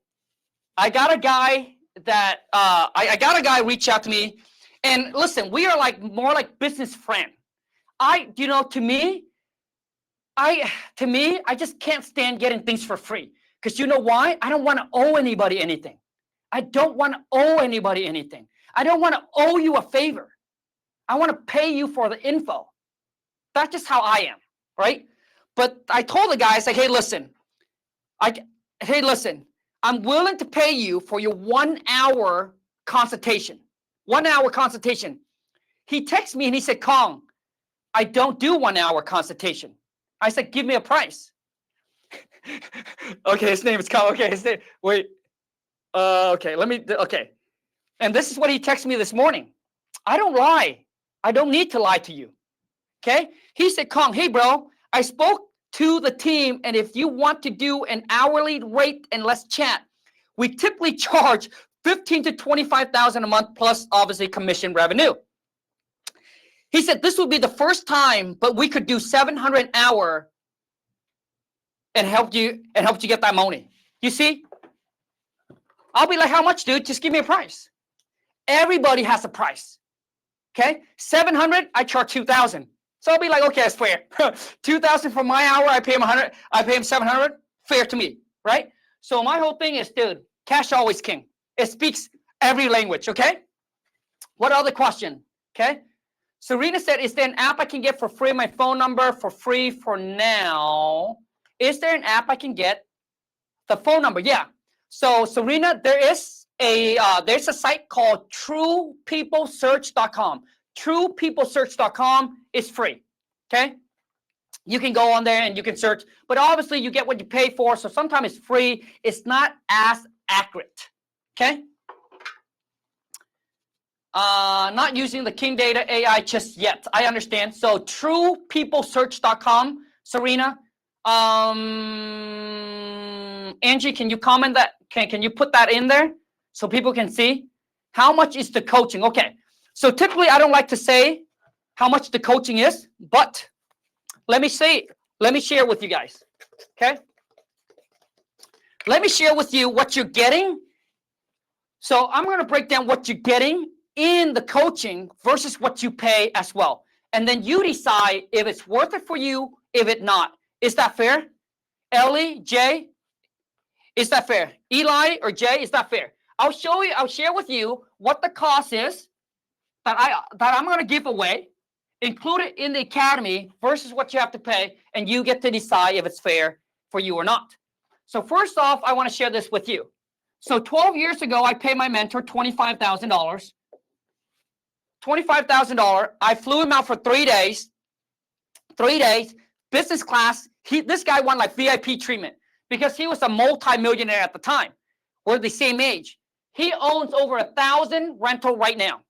I got a guy that, I got a guy reach out to me. And listen, we are like more like business friend. To me, I just can't stand getting things for free. Because you know why? I don't want to owe anybody anything. I don't want to owe anybody anything. I don't want to owe you a favor. I want to pay you for the info. That's just how I am, right? But I told the guy, I said, hey, listen, I'm willing to pay you for your 1 hour consultation. 1 hour consultation. He texted me and he said, Khang, I don't do 1 hour consultation. I said, give me a price. Okay, his name is Khang. Okay, his name, wait. Okay. And this is what he texted me this morning. I don't lie. I don't need to lie to you. Okay? He said, Khang, hey, bro, I spoke to the team, and if you want to do an hourly rate and let's chat, we typically charge $15,000 to $25,000 a month plus obviously commission revenue. He said this would be the first time, but we could do $700 an hour and help you get that money. You see? I'll be like, how much, dude? Just give me a price. Everybody has a price. Okay? $700, I charge $2,000. So I'll be like, okay, that's fair. $2,000 for my hour, I pay him $100, I pay him $700. Fair to me, right? So my whole thing is, dude, cash always king. It speaks every language, okay? What other question? Okay? Serena said, is there an app I can get for free? My phone number for free for now. Is there an app I can get? The phone number, yeah. So Serena, there's a site called truepeoplesearch.com. Truepeoplesearch.com is free. Okay? You can go on there and you can search, but obviously you get what you pay for. So sometimes it's free. It's not as accurate. Okay? Not using the King Data AI just yet. I understand. So truepeoplesearch.com, Serena. Angie, can you comment that? Can you put that in there so people can see? How much is the coaching? Okay. So typically I don't like to say how much the coaching is, but let me share with you guys. Okay. Let me share with you what you're getting. So I'm going to break down what you're getting in the coaching versus what you pay as well. And then you decide if it's worth it for you, if it's not. Is that fair? Ellie, Jay, is that fair? Eli or Jay, is that fair? I'll share with you what the cost is that I'm going to give away, include it in the academy versus what you have to pay, and you get to decide if it's fair for you or not. So first off, I want to share this with you. So 12 years ago, I paid my mentor $25,000. $25,000. I flew him out for 3 days. 3 days, business class. This guy won like VIP treatment because he was a multi-millionaire at the time. We're the same age. He owns over 1,000 rental right now.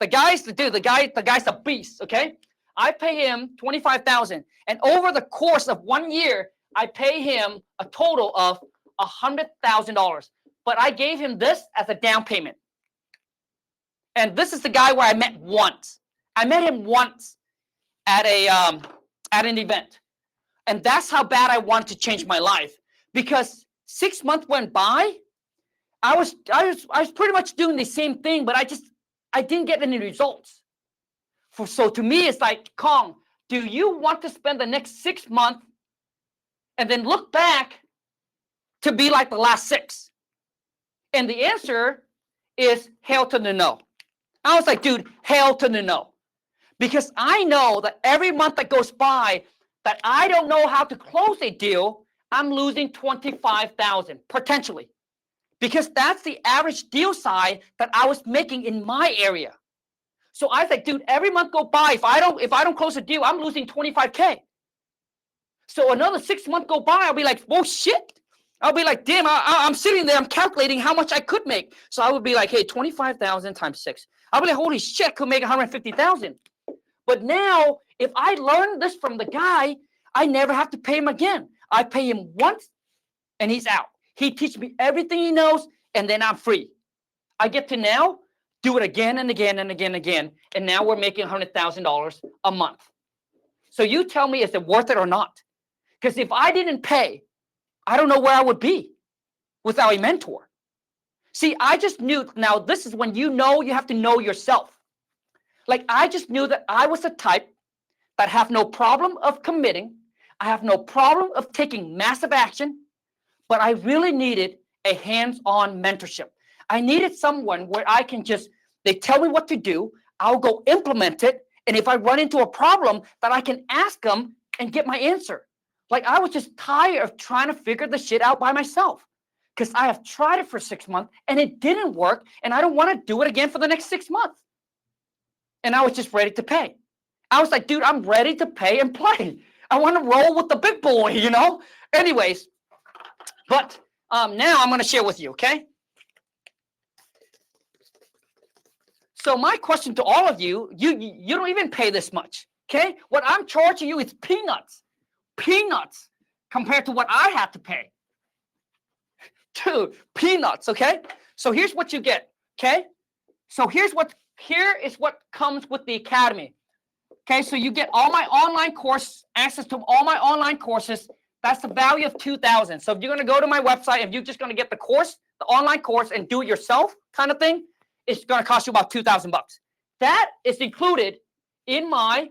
The guy's a beast. Okay, I pay him $25,000, and over the course of 1 year, I pay him a total of $100,000. But I gave him this as a down payment. And this is the guy where I met once. I met him once at an event. And that's how bad I wanted to change my life. Because 6 months went by, I was pretty much doing the same thing, but I didn't get any results. So to me, it's like, Khang, do you want to spend the next 6 months and then look back to be like the last 6? And the answer is hell to the no. I was like, dude, hell to the no. Because I know that every month that goes by that I don't know how to close a deal, I'm losing $25,000 potentially. Because that's the average deal size that I was making in my area. So I was like, dude, every month go by, if I don't close a deal, I'm losing $25K. So another 6 months go by, I'll be like, whoa, shit. I'll be like, damn, I'm sitting there, I'm calculating how much I could make. So I would be like, hey, 25,000 times 6. I'll be like, holy shit, could make 150,000. But now, if I learn this from the guy, I never have to pay him again. I pay him once and he's out. He teaches me everything he knows and then I'm free. I get to now do it again and again and again and again. And now we're making $100,000 a month. So you tell me, is it worth it or not? Because if I didn't pay, I don't know where I would be without a mentor. See, I just knew, now this is when you know you have to know yourself. Like I just knew that I was the type that have no problem of committing. I have no problem of taking massive action, but I really needed a hands-on mentorship. I needed someone where I can just, they tell me what to do, I'll go implement it, and if I run into a problem, that I can ask them and get my answer. Like I was just tired of trying to figure the shit out by myself because I have tried it for 6 months and it didn't work, and I don't want to do it again for the next 6 months. And I was just ready to pay. I was like, dude, I'm ready to pay and play. I want to roll with the big boy, you know? Anyways, but now I'm going to share with you, okay? So my question to all of you, you don't even pay this much, okay? What I'm charging you is peanuts compared to what I have to pay. Dude, peanuts, okay? So here's what you get, okay? So here is what comes with the academy. Okay, so you get all my online course, access to all my online courses. That's the value of $2,000. So if you're going to go to my website, if you're just going to get the course, the online course, and do it yourself kind of thing, it's going to cost you about $2,000. That is included in my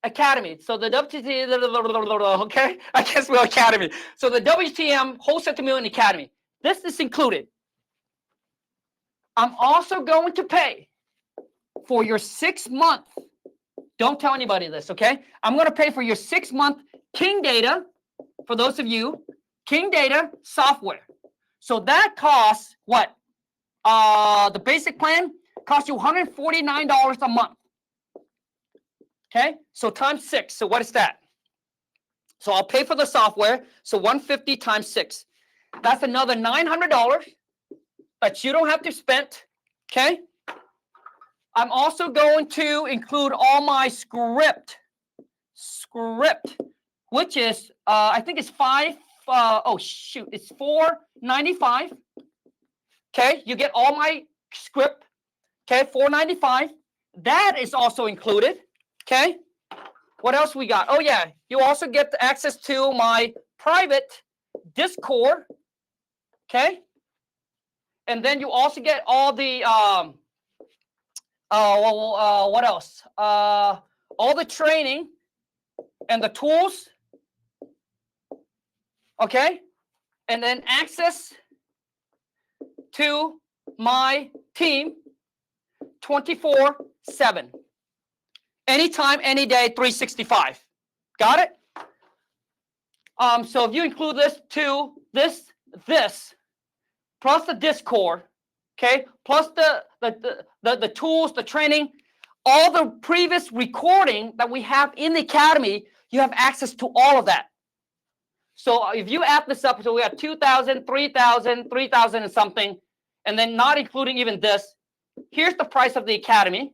academy. So the WTM, okay, I guess we're academy. So the WTM Wholesale to Million Academy. This is included. I'm also going to pay for your 6 month. Don't tell anybody this, okay? I'm going to pay for your 6 month King Data, for those of you, King Data software. So that costs what? The basic plan costs you $149 a month. Okay? So times 6. So what is that? So I'll pay for the software. So 150 times 6. That's another $900 that you don't have to spend. Okay? I'm also going to include all my script, which is, I think it's it's $4.95. Okay, you get all my script, okay, $4.95. That is also included, okay? What else we got? Oh yeah, you also get access to my private Discord, okay? And then you also get all the, what else? All the training and the tools, okay? And then access to my team 24/7. Anytime, any day, 365. Got it? So if you include this to this, plus the Discord, okay, plus the tools, the training, all the previous recording that we have in the academy, you have access to all of that. So if you add this up, so we have 2,000, 3,000, 3,000 and something, and then not including even this. Here's the price of the academy.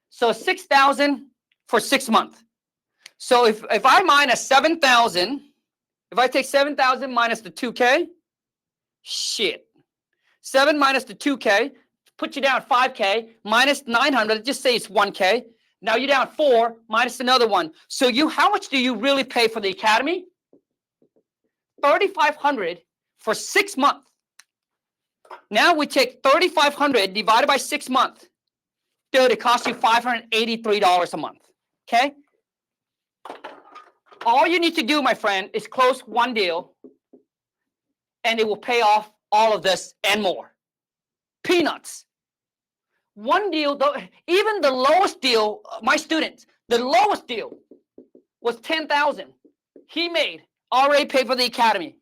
So 6,000 for 6 months. So if I minus 7,000, if I take 7,000 minus the 2K, shit. 7 minus the 2K, put you down 5K, minus 900, just say it's 1K. Now you're down 4, minus another one. So how much do you really pay for the academy? $3,500 for 6 months. Now we take $3,500 divided by 6 months. Dude, it costs you $583 a month, okay? All you need to do, my friend, is close one deal, and it will pay off all of this and more. Peanuts. One deal, though, even the lowest deal, my students, the lowest deal was $10,000. He made, already paid for the academy.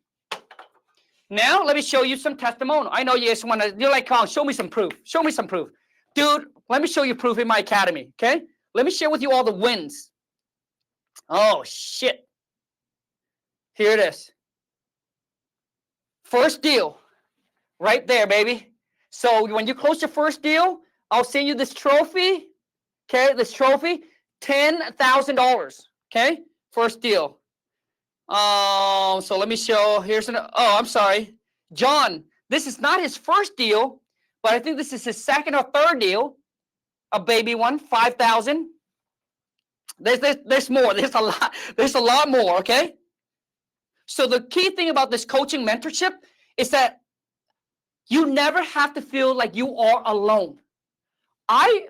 Now, let me show you some testimonial. I know you guys want to, you're like, Khang, show me some proof. Show me some proof. Dude, let me show you proof in my academy, okay? Let me share with you all the wins. Oh, shit. Here it is. First deal. Right there, baby. So when you close your first deal, I'll send you this trophy. Okay, this trophy, $10,000. Okay, first deal. So let me show. Here's I'm sorry, John. This is not his first deal, but I think this is his second or third deal. A baby one, 5,000. There's more. There's a lot. There's a lot more. Okay. So the key thing about this coaching mentorship is that you never have to feel like you are alone.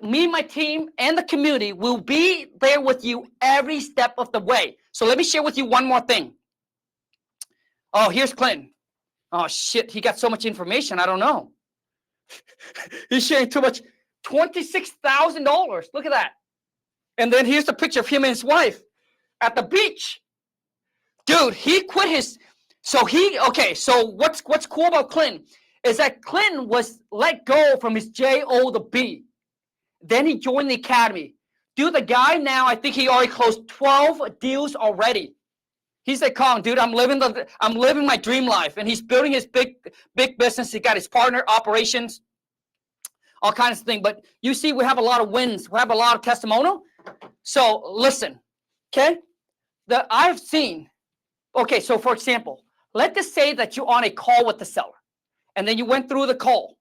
Me, my team, and the community will be there with you every step of the way. So let me share with you one more thing. Oh, here's Clinton. Oh, shit. He got so much information. I don't know. He's sharing too much. $26,000. Look at that. And then here's the picture of him and his wife at the beach. Dude, he quit his. So what's cool about Clinton is that Clinton was let go from his J.O. to B. Then he joined the academy. Dude, the guy now, I think he already closed 12 deals already. He's like, Khang, dude, I'm living my dream life. And he's building his big business. He got his partner operations, all kinds of things. But you see, we have a lot of wins. We have a lot of testimonial. So listen, okay? I've seen, okay, so for example, let's just say that you're on a call with the seller. And then you went through the call.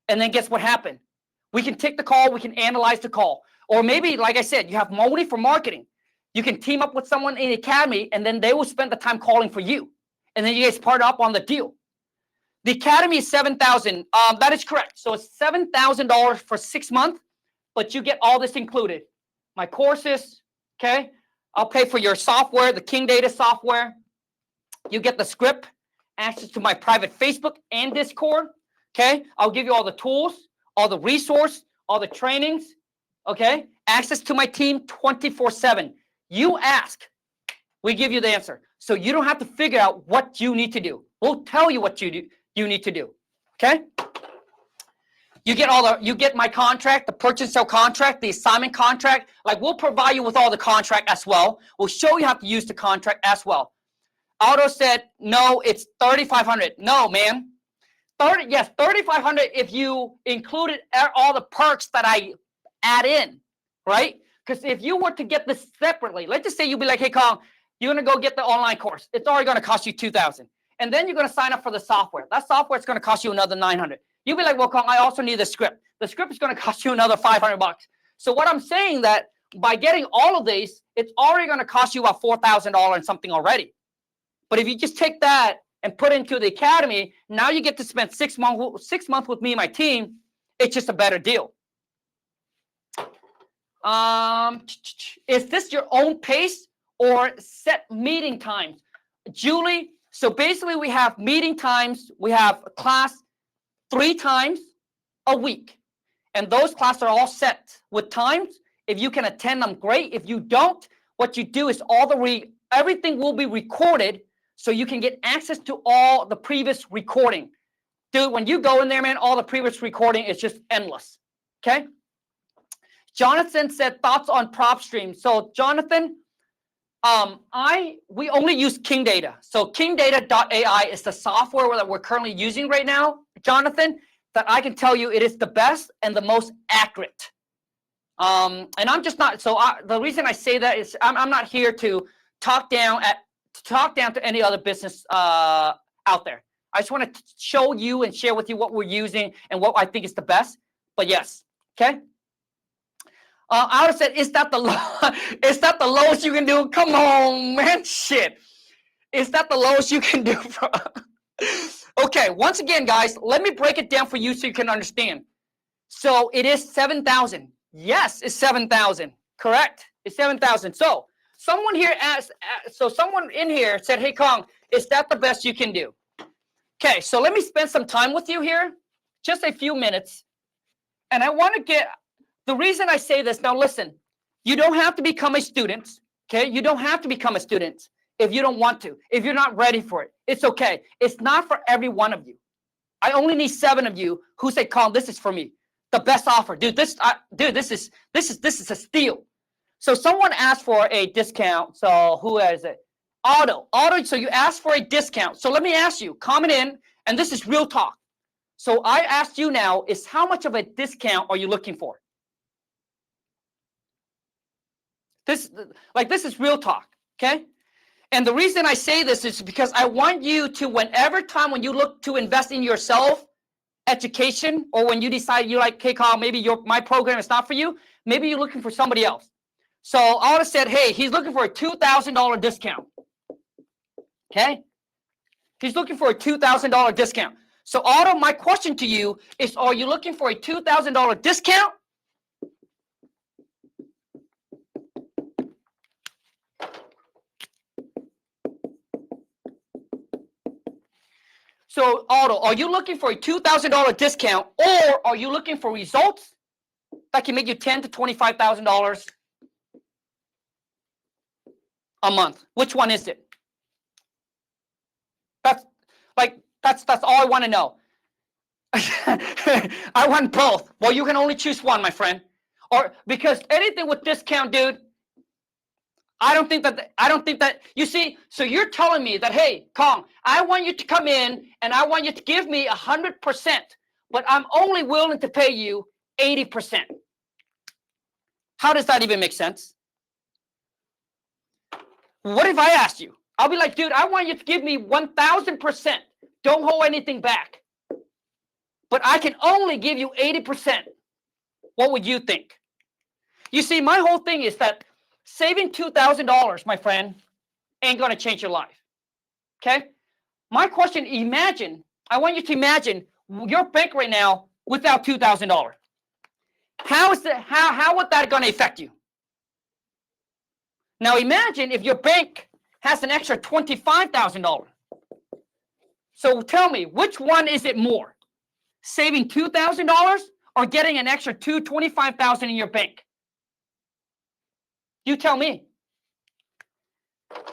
And then guess what happened? We can take the call. We can analyze the call. Or maybe, like I said, you have Mobi for marketing. You can team up with someone in the academy, and then they will spend the time calling for you. And then you guys part up on the deal. The academy is $7,000. That is correct. So it's $7,000 for 6 months, but you get all this included. My courses, okay? I'll pay for your software, the King Data software. You get the script, access to my private Facebook and Discord, okay? I'll give you all the tools, all the resource, all the trainings, okay? Access to my team 24/7. You ask, we give you the answer. So you don't have to figure out what you need to do. We'll tell you what you need to do, okay? You get my contract, the purchase and sale contract, the assignment contract. Like, we'll provide you with all the contract as well. We'll show you how to use the contract as well. Otto said, no, it's $3,500. No, man. Yes, $3,500 if you included all the perks that I add in, right? Because if you were to get this separately, let's just say you'd be like, hey, Khang, you're going to go get the online course. It's already going to cost you $2,000. And then you're going to sign up for the software. That software is going to cost you another $900. You'll be like, well, Khang, I also need the script. The script is going to cost you another $500. So what I'm saying that by getting all of these, it's already going to cost you about $4,000 and something already. But if you just take that and put it into the academy, now you get to spend 6 months with me and my team. It's just a better deal. Is this your own pace or set meeting times? Julie, so basically we have meeting times. We have a class 3 times a week. And those classes are all set with times. If you can attend them, great. If you don't, what you do is everything will be recorded so you can get access to all the previous recording. Dude, when you go in there, man, all the previous recording is just endless, okay? Jonathan said thoughts on prop stream. So Jonathan, we only use King Data. So kingdata.ai is the software that we're currently using right now, Jonathan, that I can tell you it is the best and the most accurate. And I'm just not, the reason I say that is I'm not here to talk down to any other business out there. I just want to show you and share with you what we're using and what I think is the best. But yes, okay. I would have said, is that the lowest you can do? Come on, man, shit. Is that the lowest you can do? Okay, once again, guys, let me break it down for you so you can understand. So it is 7,000. Yes, it's 7,000. Correct. It's 7,000. So someone here someone in here said, hey, Khang, is that the best you can do? Okay, so let me spend some time with you here, just a few minutes. And I want to the reason I say this, now listen, you don't have to become a student, okay? You don't have to become a student if you don't want to, if you're not ready for it. It's okay. It's not for every one of you. I only need 7 of you who say, Khang, this is for me. The best offer. Dude, this is a steal. So someone asked for a discount. So who is it? Otto, so you asked for a discount. So let me ask you, comment in, and this is real talk. So I asked you now, is how much of a discount are you looking for? This is real talk, okay? And the reason I say this is because I want you to, when you look to invest in yourself, education, or when you decide you like, hey, Carl, maybe my program is not for you, maybe you're looking for somebody else. So I would have said, hey, he's looking for a $2,000 discount, okay? He's looking for a $2,000 discount. So Otto, my question to you is, are you looking for a $2,000 discount? So Otto, are you looking for a $2,000 discount, or are you looking for results that can make you $10,000 to $25,000 a month? Which one is it? That's all I want to know. I want both. Well, you can only choose one, my friend. Or because anything with discount, dude, I don't think that you see. So you're telling me that, hey, Khang, I want you to come in and I want you to give me 100%, but I'm only willing to pay you 80%. How does that even make sense? What if I asked you? I'll be like, dude, I want you to give me 1,000%. Don't hold anything back. But I can only give you 80%. What would you think? You see, my whole thing is that saving $2,000, my friend, ain't going to change your life. Okay? My question, I want you to imagine your bank right now without $2,000. How would that going to affect you? Now imagine if your bank has an extra $25,000. So tell me, which one is it more? Saving $2,000 or getting an extra $25,000 in your bank? You tell me.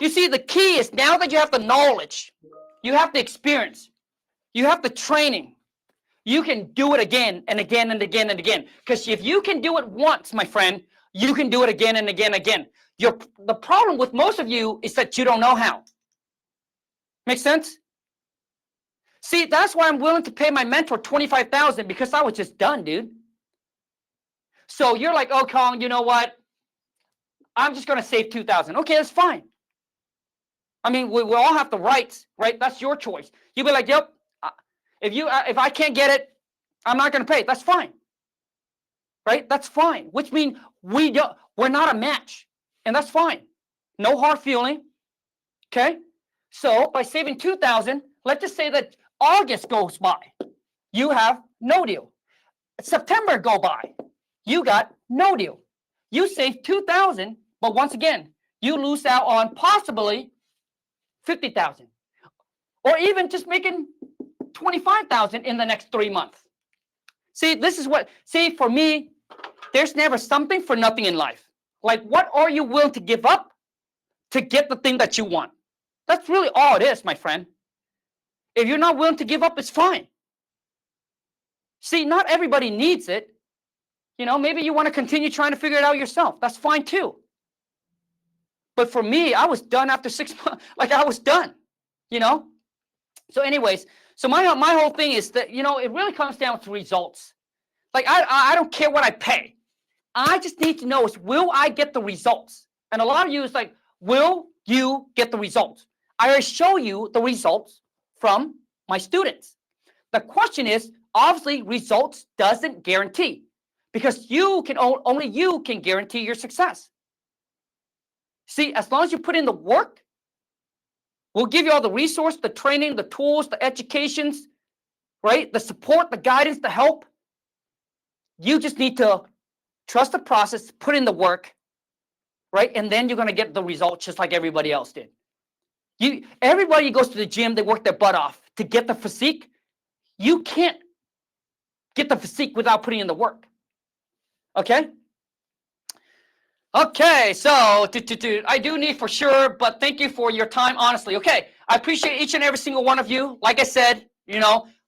You see, the key is now that you have the knowledge, you have the experience, you have the training, you can do it again and again and again and again. Because if you can do it once, my friend, you can do it again and again and again. The problem with most of you is that you don't know how. Make sense? See, that's why I'm willing to pay my mentor $25,000, because I was just done, dude. So you're like, oh, Khang, you know what? I'm just going to save $2,000. Okay, that's fine. I mean, we all have the rights, right? That's your choice. You'll be like, yep, if I can't get it, I'm not going to pay. That's fine. Right? That's fine. Which means we're not a match. And that's fine. No hard feeling. Okay? So by saving $2,000, let's just say that August goes by. You have no deal. September go by. You got no deal. You save $2,000, but once again, you lose out on possibly $50,000, or even just making $25,000 in the next 3 months. See, for me, there's never something for nothing in life. Like, what are you willing to give up to get the thing that you want? That's really all it is, my friend. If you're not willing to give up, it's fine. See, not everybody needs it. Maybe you want to continue trying to figure it out yourself. That's fine too. But for me, I was done after 6 months. Like, I was done, So anyways, so my whole thing is that, it really comes down to results. Like, I don't care what I pay. I just need to know is, will I get the results? And a lot of you is like, will you get the results? I already show you the results from my students. The question is, obviously, results doesn't guarantee, because only you can guarantee your success. See, as long as you put in the work, we'll give you all the resource, the training, the tools, the educations, right? The support, the guidance, the help. You just need to trust the process, put in the work, right? And then you're going to get the results just like everybody else did. Everybody goes to the gym, they work their butt off to get the physique. You can't get the physique without putting in the work. Okay? Okay, so I do need for sure, but thank you for your time, honestly. Okay, I appreciate each and every single one of you. Like I said,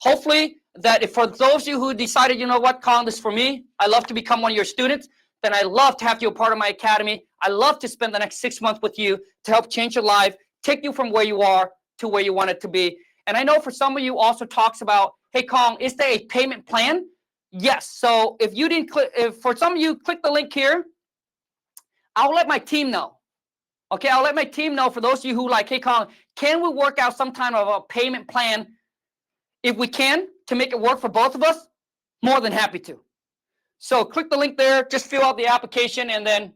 hopefully that if for those of you who decided, you know what, Khang, this is for me, I love to become one of your students, then I love to have you a part of my academy. I love to spend the next 6 months with you to help change your life, take you from where you are to where you want it to be. And I know for some of you also talks about, hey, Khang, is there a payment plan? Yes. So if you didn't click, if for some of you click the link here, I'll let my team know. Okay, I'll let my team know. For those of you who like, hey, Khang, can we work out some kind of a payment plan? If we can, to make it work for both of us, more than happy to. So click the link there, just fill out the application, and then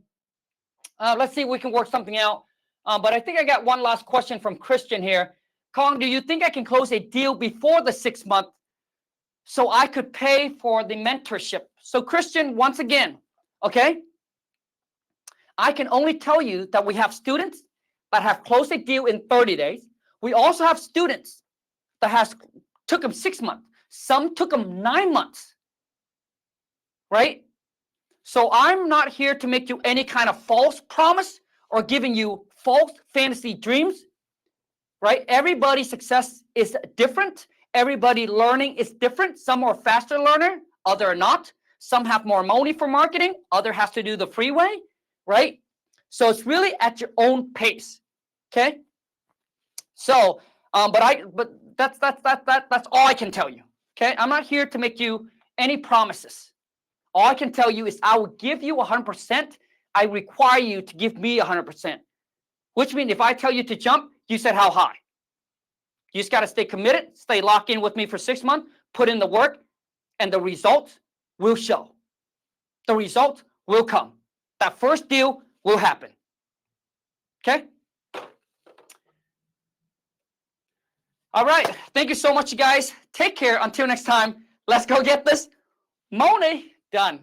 let's see if we can work something out. But I think I got one last question from Christian here. Khang, do you think I can close a deal before the 6 month so I could pay for the mentorship? So Christian, once again, okay, I can only tell you that we have students that have closed a deal in 30 days. We also have students that took them 6 months. Some took them 9 months, right? So I'm not here to make you any kind of false promise or giving you false fantasy dreams, right? Everybody's success is different. Everybody learning is different. Some are faster learner, other are not. Some have more money for marketing, other has to do the free way, right? So it's really at your own pace, okay? So, but that's all I can tell you, okay? I'm not here to make you any promises. All I can tell you is I will give you 100%. I require you to give me 100%, which means if I tell you to jump, you said how high. You just got to stay committed, stay locked in with me for 6 months, put in the work, and the results will show. The results will come. That first deal will happen. Okay? All right. Thank you so much, you guys. Take care. Until next time, let's go get this money done.